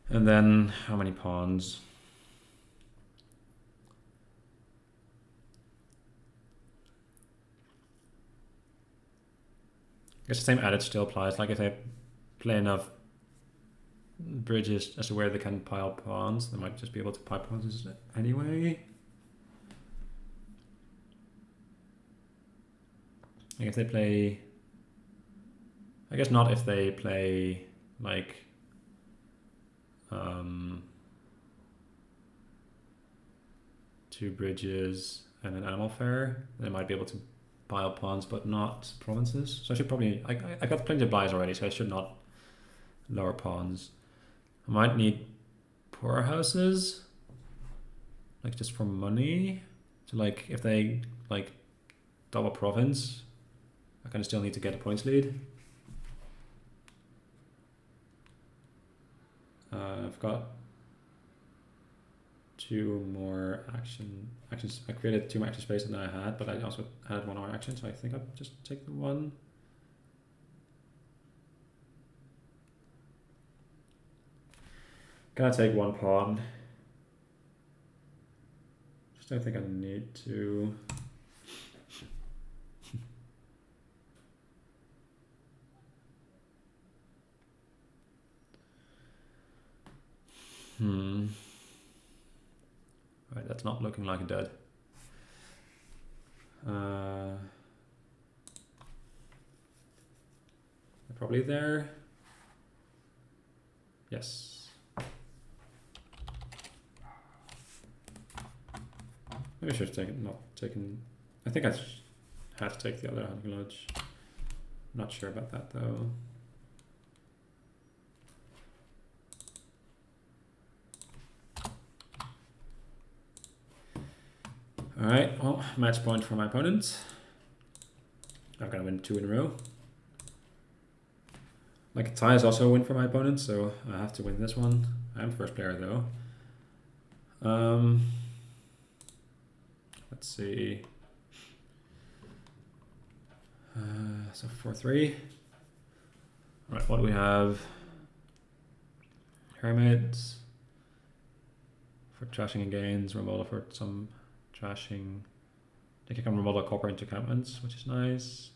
And then how many pawns? I guess the same adage still applies. Like if they play enough bridges as to where they can pile pawns, they might just be able to pile pawns anyway. Like if they play, I guess not if they play like two bridges and an animal fair, they might be able to pile pawns but not provinces. So I should probably, I got plenty of buys already, so I should not lower pawns. I might need poorhouses, like just for money. So like if they like double province, I kind of still need to get a points lead. I've got two more actions. I created two more action space than I had, but I also added 1 hour action, so I think I'll just take the one. Gonna take one pawn. Just don't think I need to. Right, that's not looking like a dud. They're probably there. Yes. Maybe I should have not taken. I think I had to take the other hunting lodge. Not sure about that though. Alright, well, match point for my opponent. I'm gonna win 2 in a row. Like a tie is also a win for my opponent, so I have to win this one. I'm first player though. Let's see. So 4-3. Alright, what do we have? Hermits for trashing and gains, Remola for some trashing. I think I can remodel copper into encampments, which is nice.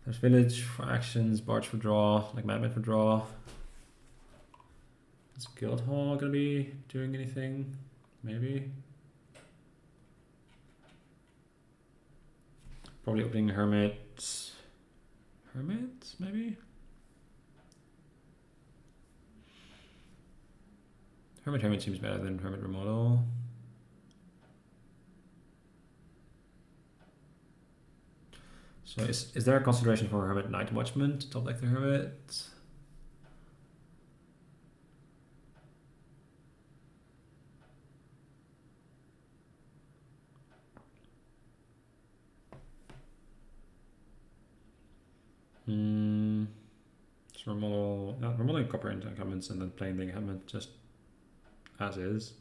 There's village for actions, barge for draw, like madman for draw. Is Guildhall gonna be doing anything? Maybe. Probably opening Hermit. Hermit, maybe? Hermit seems better than Hermit Remodel. So is there a consideration for Hermit Night Watchman to top deck the Hermit? So remodeling copper into incumbents and then playing the incumbent just as is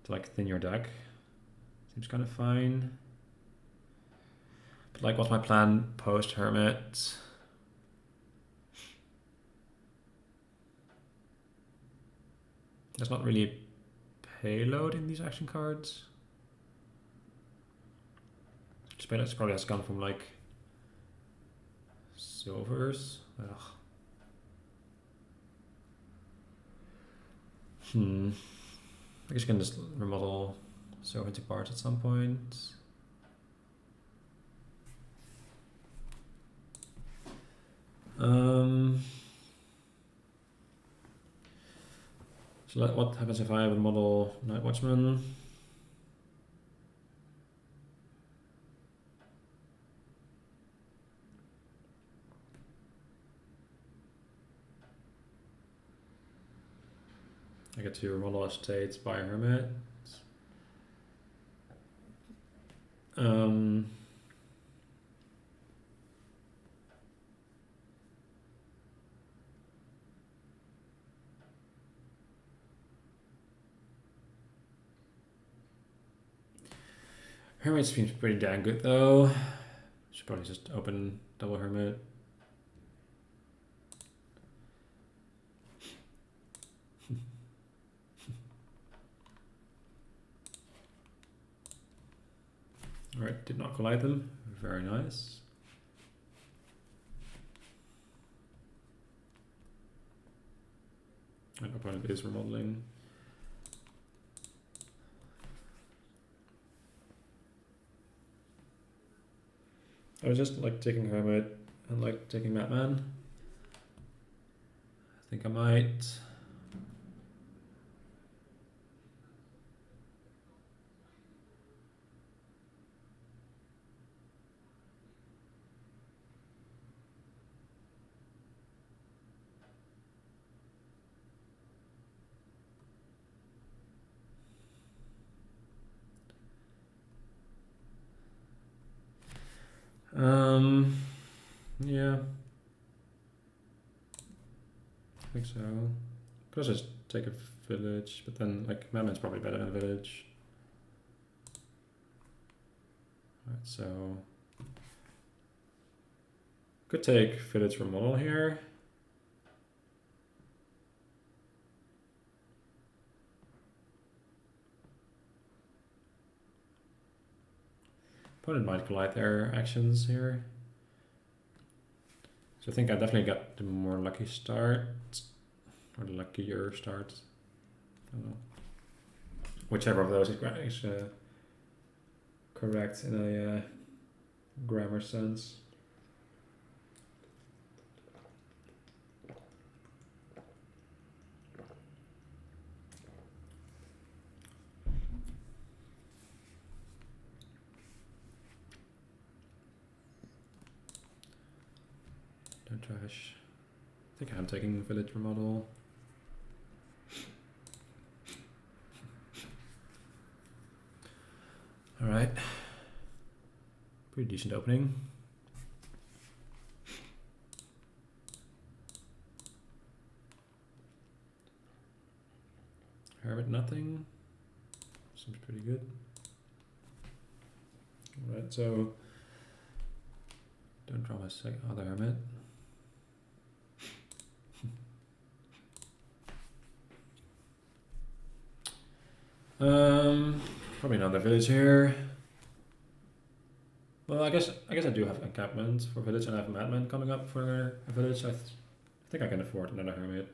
to like thin your deck. Seems kind of fine. But like, what's my plan post Hermit? There's not really payload in these action cards. Displace probably has gone from like silvers. Ugh. I guess you can just remodel silver into parts at some point. So what happens if I remodel Night Watchman? I get to remodel a state by Hermit. Hermit seems pretty dang good though. Should probably just open double Hermit. Alright, did not collide them. Very nice. And opponent is remodeling. I was just like taking Hermit and like taking Madman. I think I might. Yeah. I think so. Could just take a village, but then like Madman's probably better than a village. Alright, so could take village remodel here. Opponent might collide their actions here. So I think I definitely got the more lucky start, or the luckier start. I don't know. Whichever of those is correct in a grammar sense. Don't trash. I think I'm taking village remodel. All right. Pretty decent opening. Hermit nothing. Seems pretty good. All right, so don't draw my other Hermit. Probably another village here. Well, I guess I do have encampment for village, and I have Madman coming up for a village. I think I can afford another Hermit.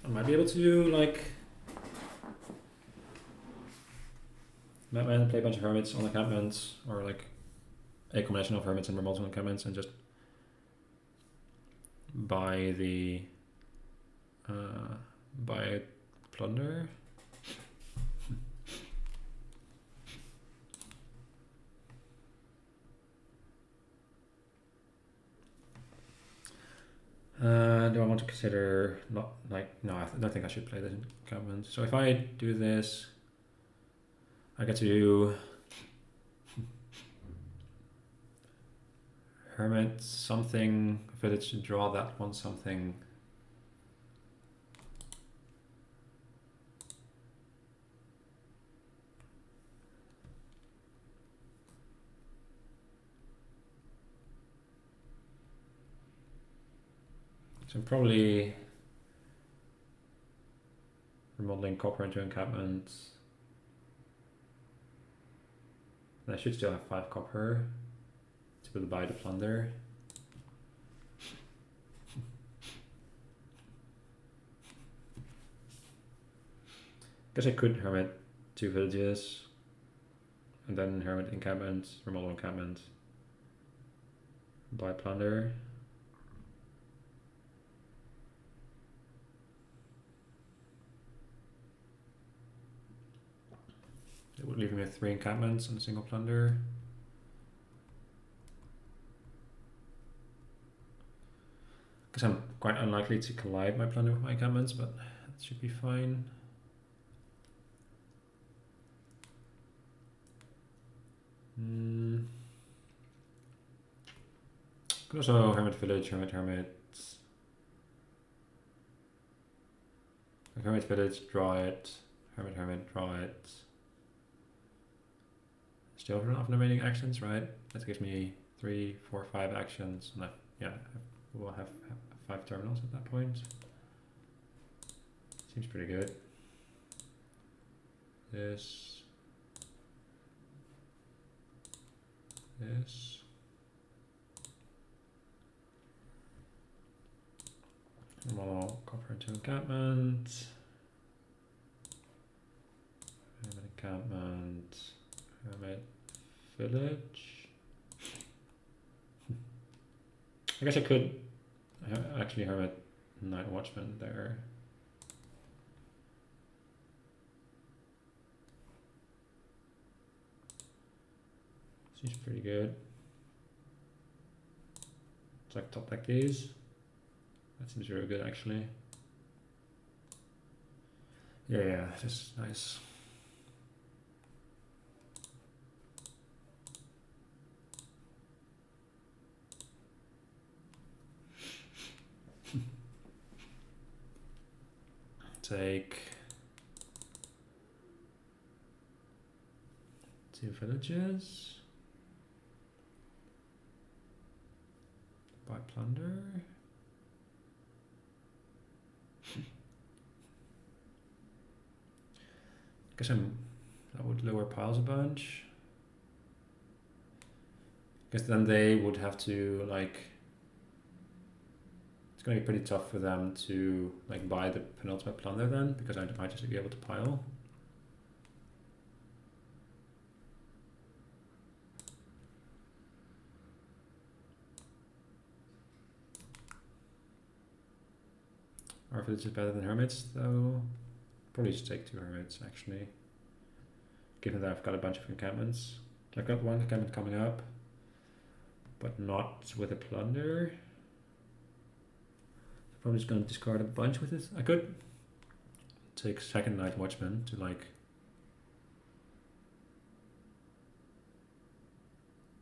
I might be able to do like Madman, play a bunch of hermits on encampments, or like a combination of hermits and remote encampments, and just buy the buy plunder. Do I want to consider not like no? I don't think I should play this encampment. So if I do this, I get to do hermit something village to draw that one something. So I'm probably remodeling copper into encampments. And I should still have 5 copper to be able to buy the plunder. Guess I could hermit 2 villages and then hermit encampments, remodel encampment, buy plunder. It would leave me with 3 encampments and a single plunder. Because I'm quite unlikely to collide my plunder with my encampments, but that should be fine. Could also hermit village, hermit. Hermit village, draw it. Hermit, draw it. Still have enough remaining actions, right? That gives me 3, 4, 5 actions. And yeah, we'll have 5 terminals at that point. Seems pretty good. This. Model copper into encampment. Hermit encampment. Hermit village. I guess I could actually hermit night watchman there. Seems pretty good. It's like top deck these. That seems really good actually. Yeah, this is nice. Take 2 villages. Buy plunder. Guess that would lower piles a bunch. Guess then they would have to like. It's gonna be pretty tough for them to like buy the penultimate plunder then, because I might just be able to pile. Or if it's better than hermits though. Probably just take 2 hermits actually. Given that I've got a bunch of encampments. I've got 1 encampment coming up, but not with a plunder. I'm probably just going to discard a bunch with it. I could take 2nd night watchman to like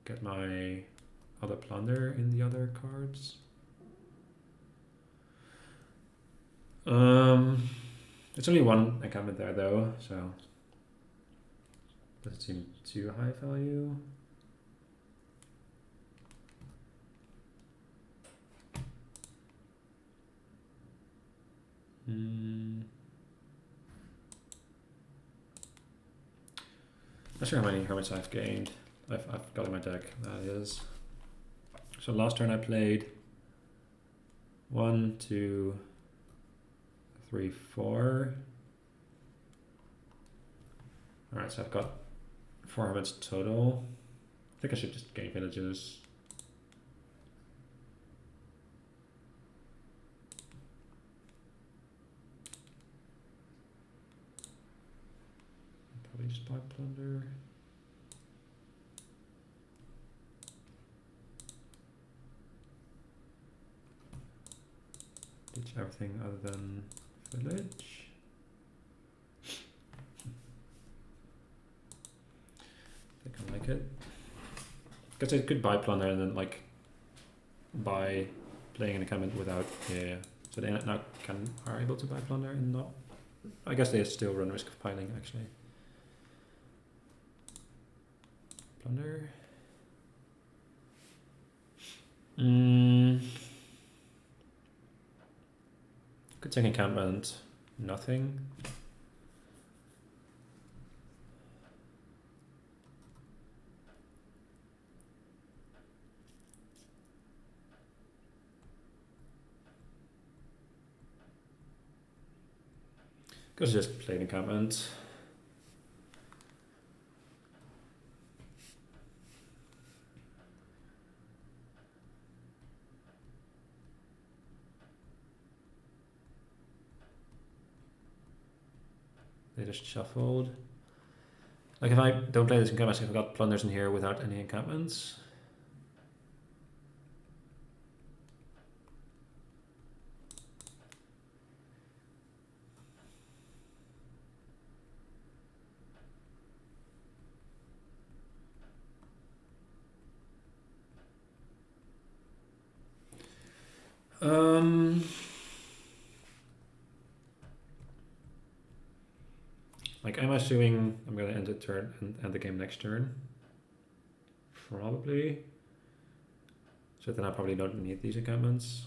get my other plunder in the other cards. It's only 1 encampment there though, so doesn't seem too high value. Not sure how many hermits I've gained. I've got in my deck, that is. So last turn I played 1, 2, 3, 4. Alright, so I've got 4 hermits total. I think I should just gain villages. Probably just buy plunder. Ditch everything other than village. I think I like it. Because I could buy plunder and then like buy playing an encampment without so they now are able to buy plunder and not. I guess they still run risk of piling actually. Plunder. Could take encampment, nothing. Could just play an encampment. They just shuffled. Like if I don't play this encampment, I've got plunders in here without any encampments. Like I'm assuming I'm gonna end the turn and end the game next turn. Probably. So then I probably don't need these encampments.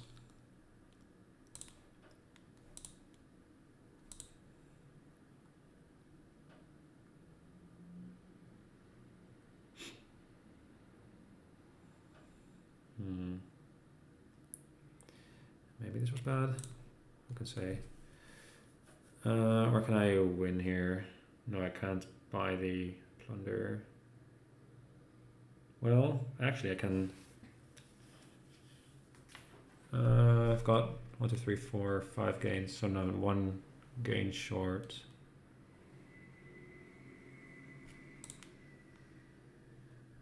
Maybe this was bad. Who can say? Or can I win here? No, I can't buy the plunder. Well, actually I can. I've got 1, 2, 3, 4, 5 gains, so no, 1 gain short.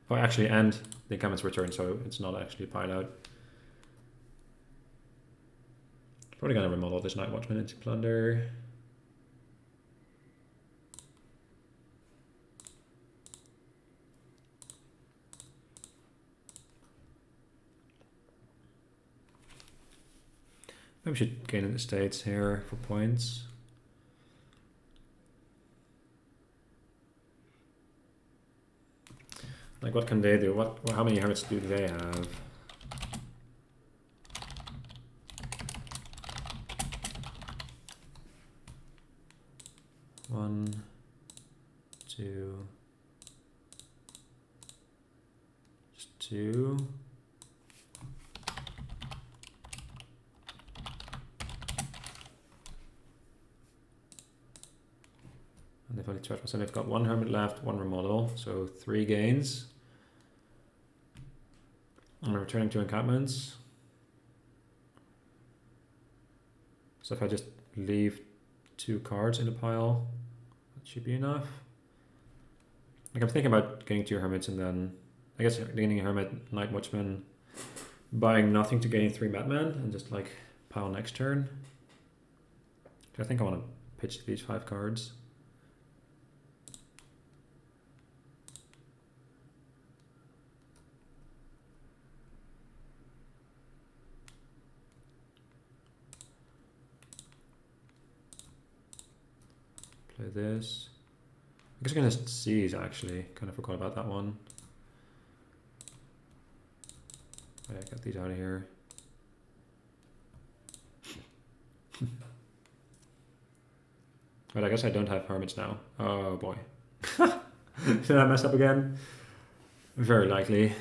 Oh, actually, and the encampment's returned, so it's not actually piled out. Probably gonna remodel this Night Watchman into plunder. Maybe we should gain in the States here for points. Like what can they do? How many hermits do they have? One, two, just 2. And they've only 12%. They've got 1 hermit left, 1 remodel, so 3 gains. I'm returning 2 encampments. So if I just leave 2 cards in the pile, that should be enough. Like I'm thinking about getting 2 hermits and then I guess gaining a hermit, Night Watchman, buying nothing to gain 3 madmen and just like pile next turn. I think I want to pitch these 5 cards. Play this. I guess I'm gonna seize actually. Kind of forgot about that one. Oh, yeah, get these out of here. But I guess I don't have hermits now. Oh boy. Did I mess up again? Very likely.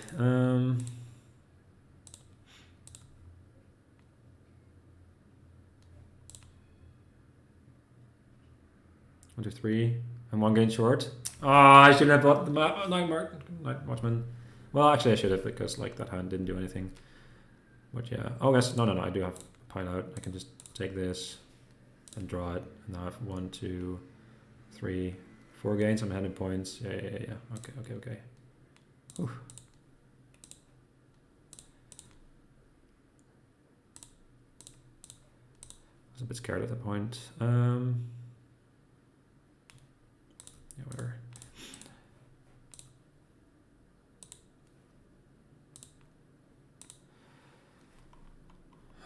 1, 2, 3. I'm 1 gain short. Ah, I should have bought the Night Watchman. Well, actually I should have, because like that hand didn't do anything. But yeah. Oh yes, no, I do have pile out. I can just take this and draw it. And now I have 1, 2, 3, 4 gains. I'm ahead in points. Yeah. Okay. Oof. I was a bit scared at that point. Yeah, whatever.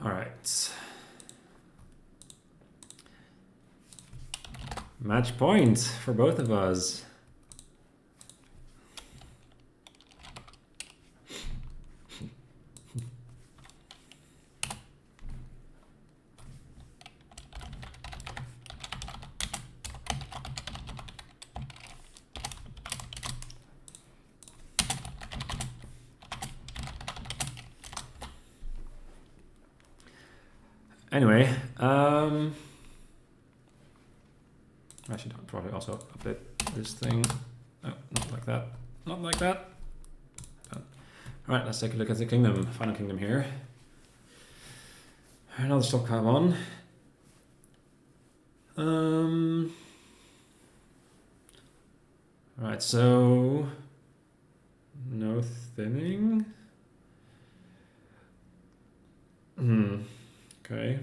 All right. Match point for both of us. Anyway, I should probably also update this thing. Oh, not like that. Not like that. All right, let's take a look at the kingdom, final kingdom here. Another stock have on. Alright, so no thinning. Okay.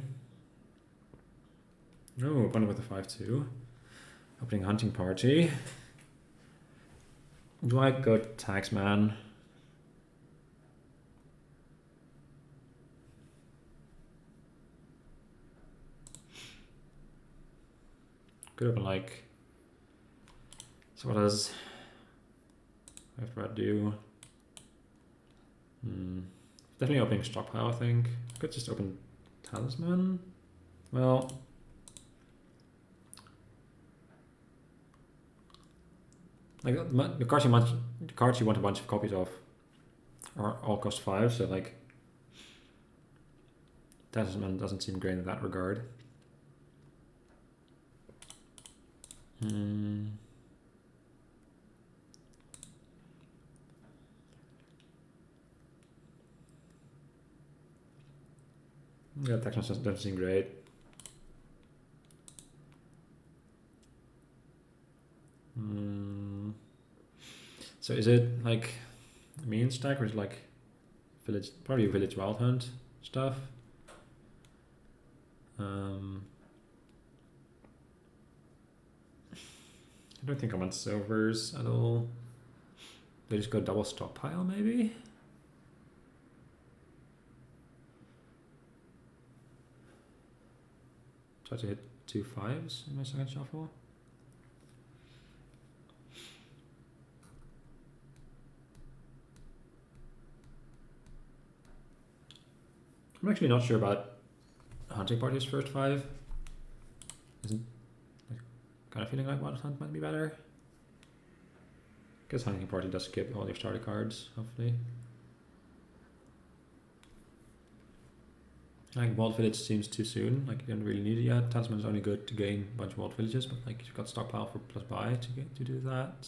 Oh, opponent with a 5-2. Opening hunting party. Do I go taxman? Could have been like. So what does Red do? Definitely opening stockpile, I think. Could just open talisman. Well, like the cards you want a bunch of copies of are all cost 5, so like talisman doesn't seem great in that regard. Yeah, talisman doesn't seem great. So is it like a mean stack or is it like village, probably village wild hunt stuff? I don't think I want silvers at all. They just go double stockpile maybe? Try to hit 2 5s in my second shuffle. I'm actually not sure about hunting party's first 5. Isn't like, kind of feeling like wild hunt might be better. Guess hunting party does skip all your starter cards, hopefully. Like Walled Village seems too soon, like you don't really need it yet. Talisman is only good to gain a bunch of Walled Villages, but like you've got stockpile for plus buy to do that.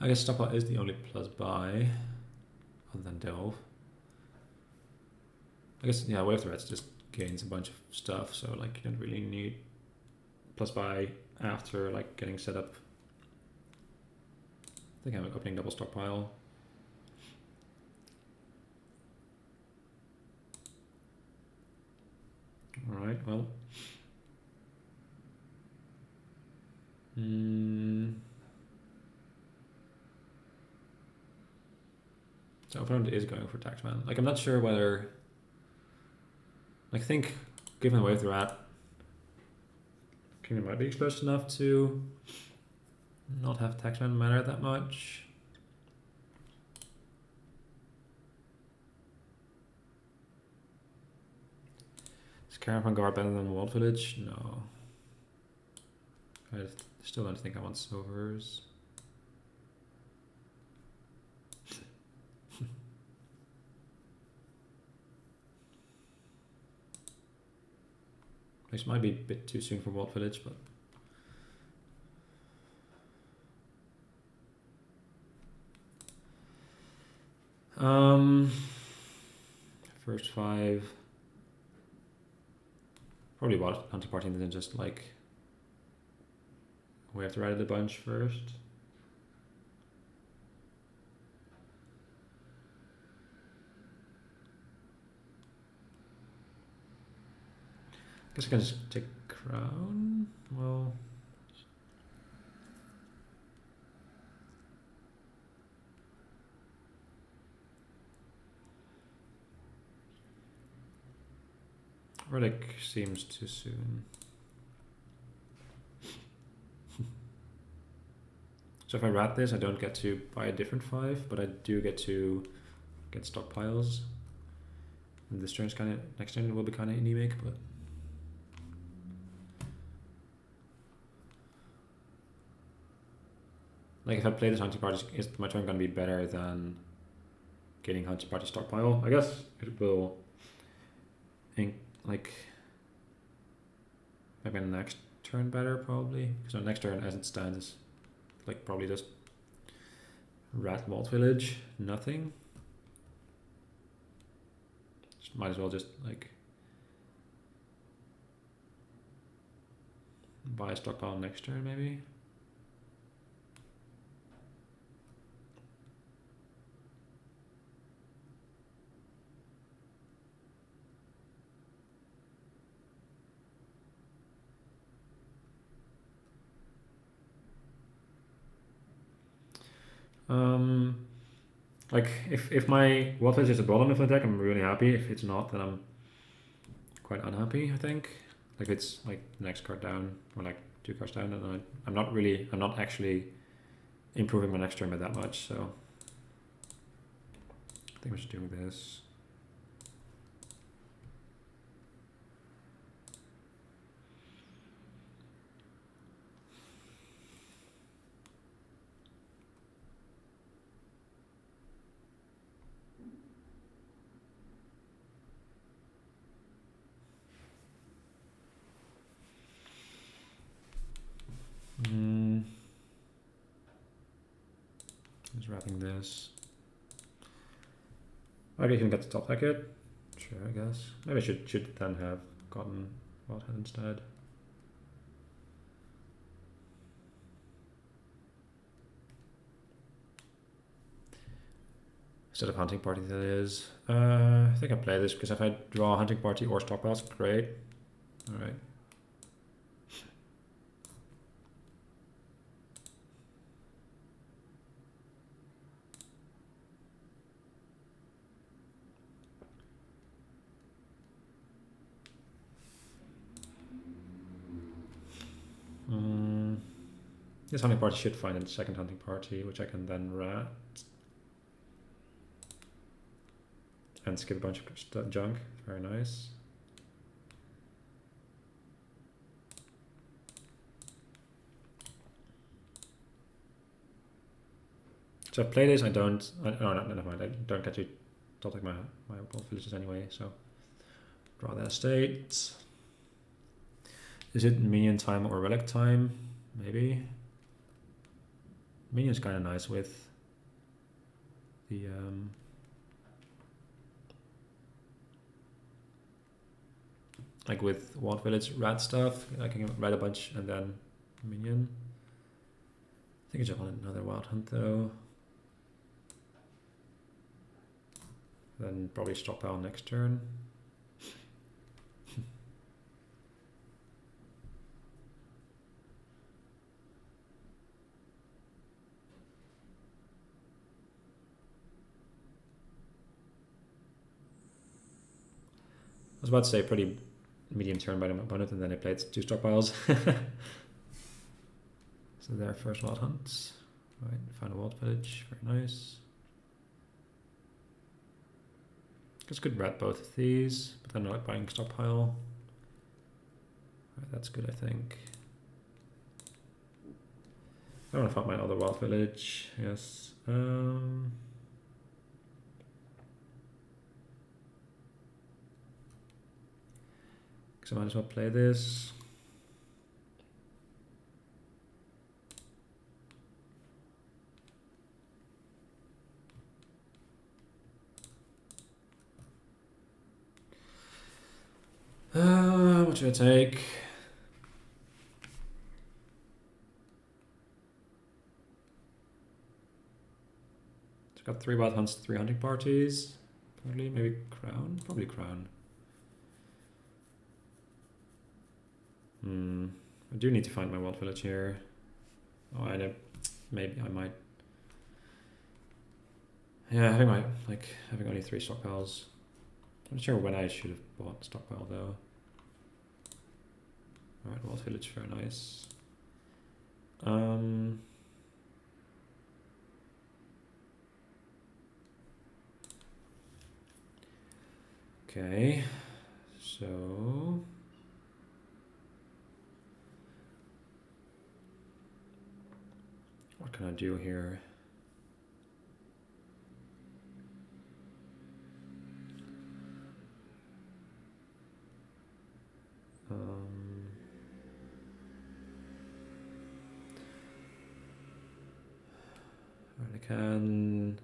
I guess stockpile is the only plus buy, other than Delve. I guess, yeah, Wave Threats just gains a bunch of stuff, so like you don't really need plus buy after like getting set up. I think I'm opening double stockpile. Alright, well. So opponent is going for taxman. Like I'm not sure whether, like I think given the wave they're at, Kingdom might be exposed enough to not have taxman matter that much. Is Caravan Guard better than Walled Village? No. I still don't think I want silvers. This might be a bit too soon for Wild Village, but first 5. Probably Wild Hunting Party and then just like we have to ride the bunch first. I guess I can just take Crown. Well, Relic seems too soon. So if I rat this, I don't get to buy a different 5, but I do get to get stockpiles. And this turn's kind of, next turn will be kind of anemic, but like if I play this hunting party, is my turn going to be better than getting hunting party stockpile? I guess it will. Like maybe the next turn better probably, because the next turn as it stands is like probably just rat Vault Village, nothing. Just might as well just like buy a stockpile next turn maybe. Like if my Wild Village is a bottom of the deck, I'm really happy. If it's not, then I'm quite unhappy, I think. Like if it's like the next card down or like 2 cards down, then I'm not actually improving my next turn by that much, so I think we should do this. Just wrapping this. Maybe I can get the top packet. Sure, I guess. Maybe I should then have gotten Wildhead instead. Instead of Hunting Party, that is. I think I play this because if I draw Hunting Party or stockpiles, great. Alright. This hunting party should find a second hunting party, which I can then rat. And skip a bunch of junk. Very nice. So I play this, I don't, no, never mind, I don't get to top like my Wolf Villages anyway, so draw that state. Is it minion time or relic time? Maybe. Minion's kind of nice with the like with Wild Village rat stuff. I can rat a bunch and then minion. I think I just want another Wild Hunt though. Then probably stockpile next turn. I was about to say pretty medium turn by my opponent, and then I played 2 stockpiles. So their first Wild Hunt. Right, find a Wild Village, very nice. Guess could rat both of these, but then I like buying stockpile. Right, that's good, I think. I want to find my other Wild Village, yes. So I might as well play this. What should I take? It's got 3 wild hunts, 3 hunting parties. Probably, maybe crown? Probably crown. I do need to find my wild village here. Oh, I know. Maybe I might. Yeah, having only 3 stockpiles. I'm not sure when I should have bought stockpile though. Alright, wild village, very nice. Okay, so what can I do here? I can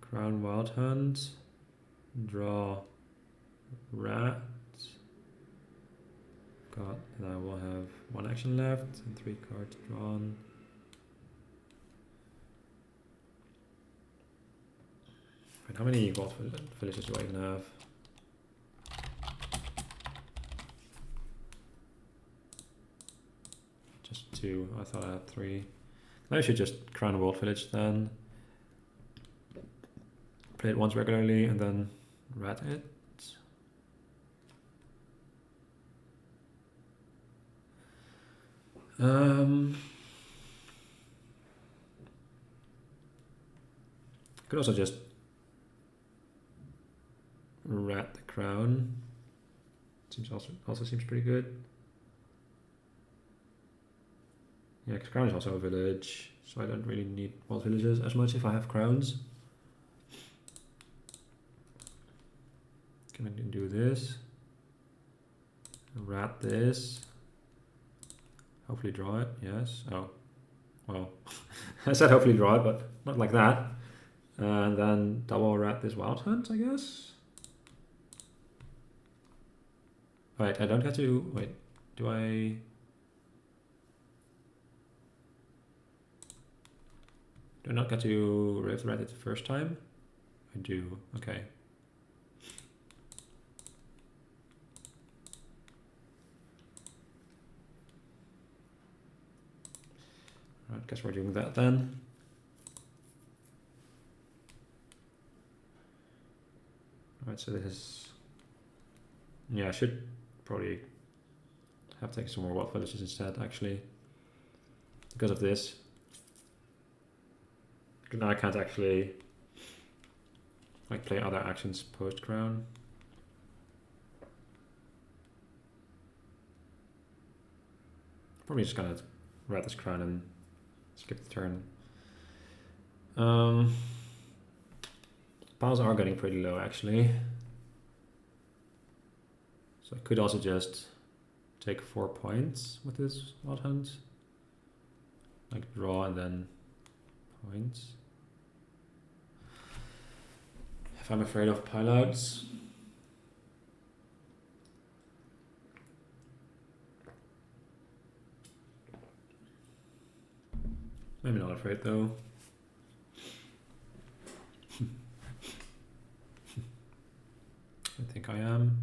crown wild hunt, draw rat. And I will have 1 action left and 3 cards drawn. Wait, how many wild villages do I even have? Just 2. I thought I had 3. I should just crown a wild village then. Play it once regularly and then rat it. Could also just rat the crown. Seems also seems pretty good. Yeah, because crown is also a village, so I don't really need wild villages as much if I have crowns. Can I do this? Rat this. Hopefully draw it, yes. Oh, well, I said hopefully draw it, but not like that. And then double rat this wild hunt, I guess. Wait, I don't get to, wait, do I? Do I not get to rat it the first time? I do, okay. Alright, guess we're doing that then. Alright, so this is... Yeah, I should probably have taken some more wild villages instead, actually. Because of this. Because now I can't actually like play other actions post-crown. Probably just gonna rat this crown and skip the turn. Piles are getting pretty low actually. So I could also just take 4 points with this wild hunt. Like draw and then points. If I'm afraid of pileouts. Maybe not afraid though. I think I am.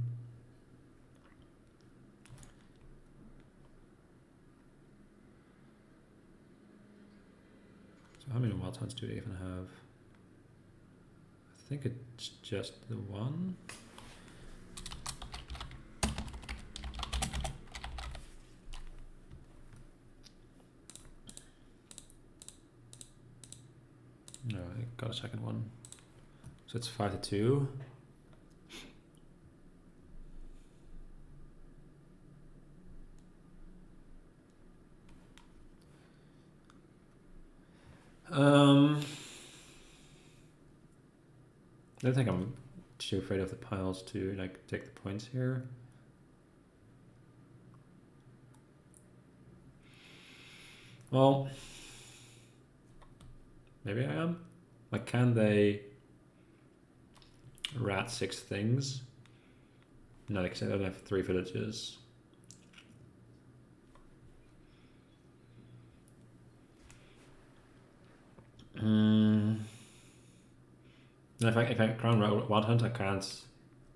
So how many wild hunts do they even have? I think it's just the one. No, I got a second one. So it's 5-2. I don't think I'm too afraid of the piles to like take the points here. Well, maybe I am. Like, can they rat 6 things? No, because I don't have 3 villages. If I crown Wild Hunt, I can't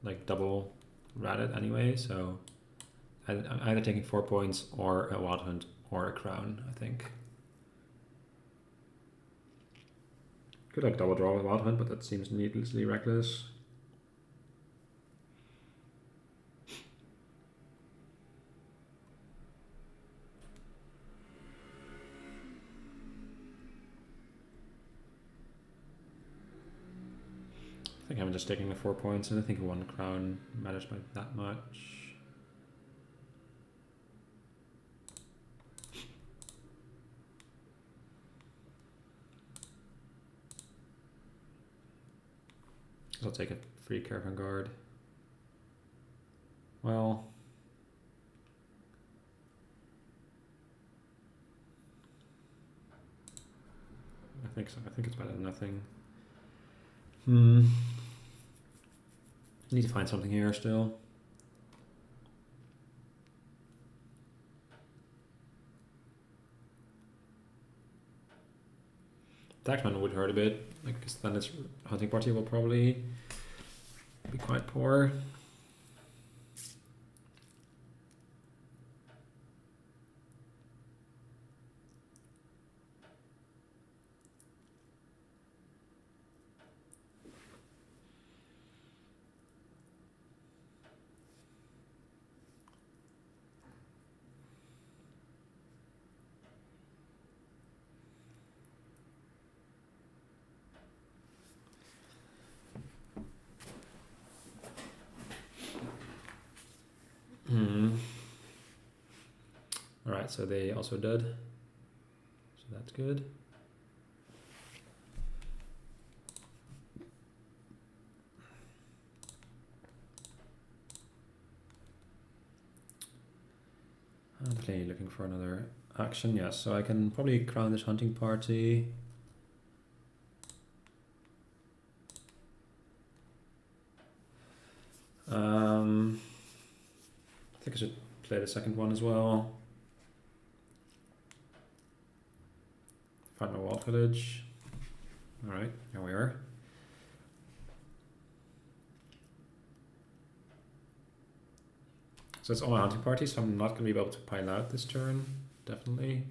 like double rat it anyway, so I'm either taking 4 points or a Wild Hunt or a crown, I think. Could like double draw with Wild Hunt, but that seems needlessly reckless. I think I'm just taking the 4 points, and I think 1 crown matters by that much. I'll take a free Caravan Guard. Well, I think so. I think it's better than nothing. Need to find something here still. Taxman would hurt a bit, because then its hunting party will probably be quite poor. Alright, so they also did. So that's good. I'm definitely looking for another action, yes. So I can probably crown this hunting party. I think I should play the second one as well. Find my wall village. Alright, here we are. So it's all my hunting party, so I'm not going to be able to pile out this turn, definitely.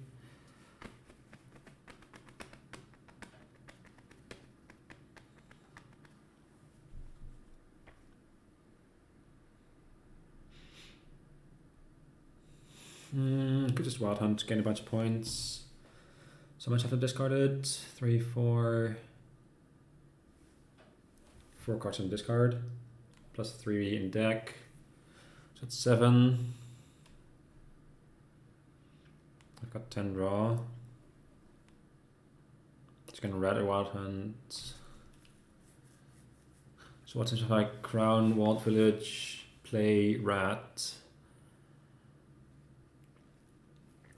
Could just wild hunt, gain a bunch of points. So much have to discard it. 3, 4. 4 cards in discard. Plus 3 in deck. So it's 7. I've got 10 draw. Just gonna rat a wild hunt. So what's if I crown walled village, play rat?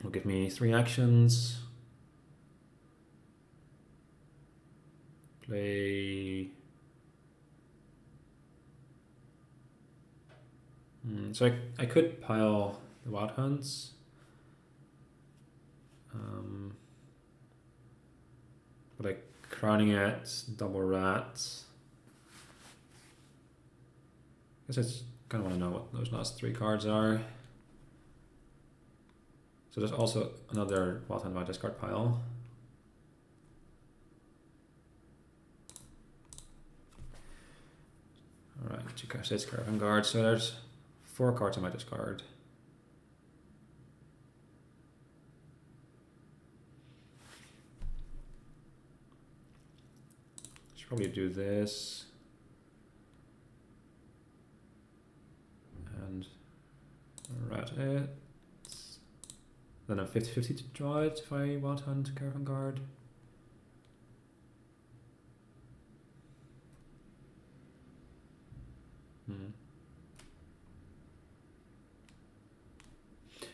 Will give me 3 actions. Play. So I could pile the wild hunts. But like crowning it, double rat. I guess I just kind of want to know what those last 3 cards are. So there's also another wild hunt by discard pile. Alright, 2 cards, Caravan Guard. So there's 4 cards on my discard. Should probably do this. And rat it. Then I'm 50-50 to draw it if I wild hunt Caravan Guard.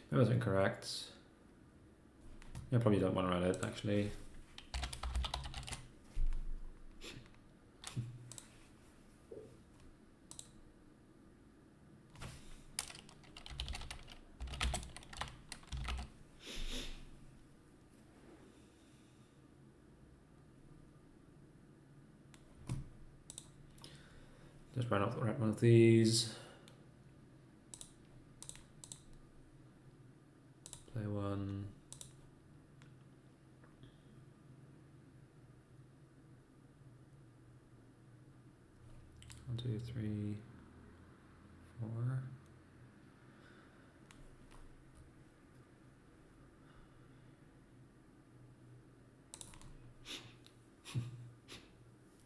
That was incorrect. Yeah, probably don't want to run it actually. Just run off the right one of these. Play one. One, two, three, four.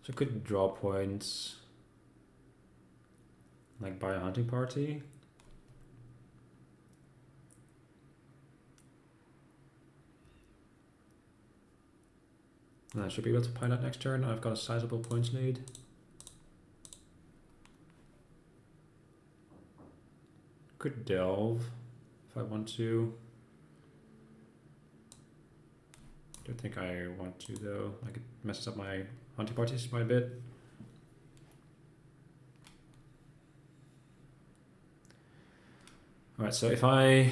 So I could draw points like by a hunting party. And I should be able to pilot next turn. I've got a sizable points lead. Could delve if I want to. Don't think I want to though. Like it messes up my hunting parties quite a bit. Alright, so if I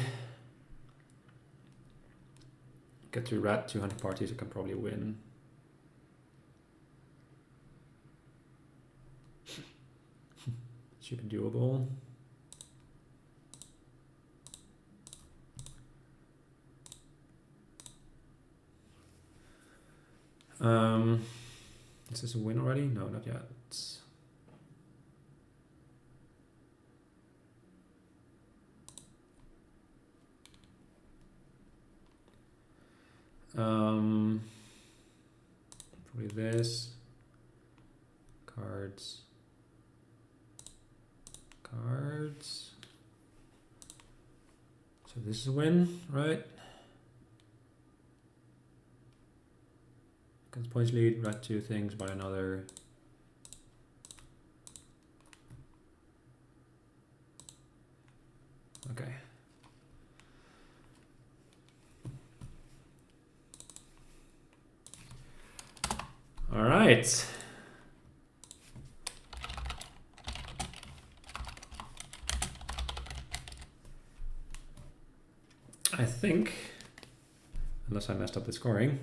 get to rat 2 hunting parties, I can probably win. Should be doable. Is this a win already? No, not yet. Probably this. Cards. Cards. So this is a win, right? Because points lead, rat 2 things by another. Okay. All right. I think, unless I messed up the scoring.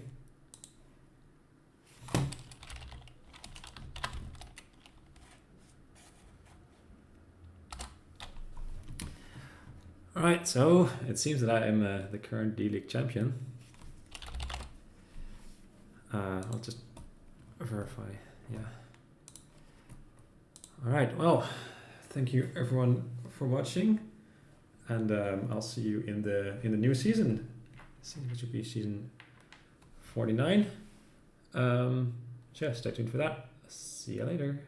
Alright, so it seems that I am the current D-League champion. I'll just verify, yeah. Alright, well, thank you everyone for watching. And I'll see you in the new season. It should be season 49. So yeah, stay tuned for that. See you later.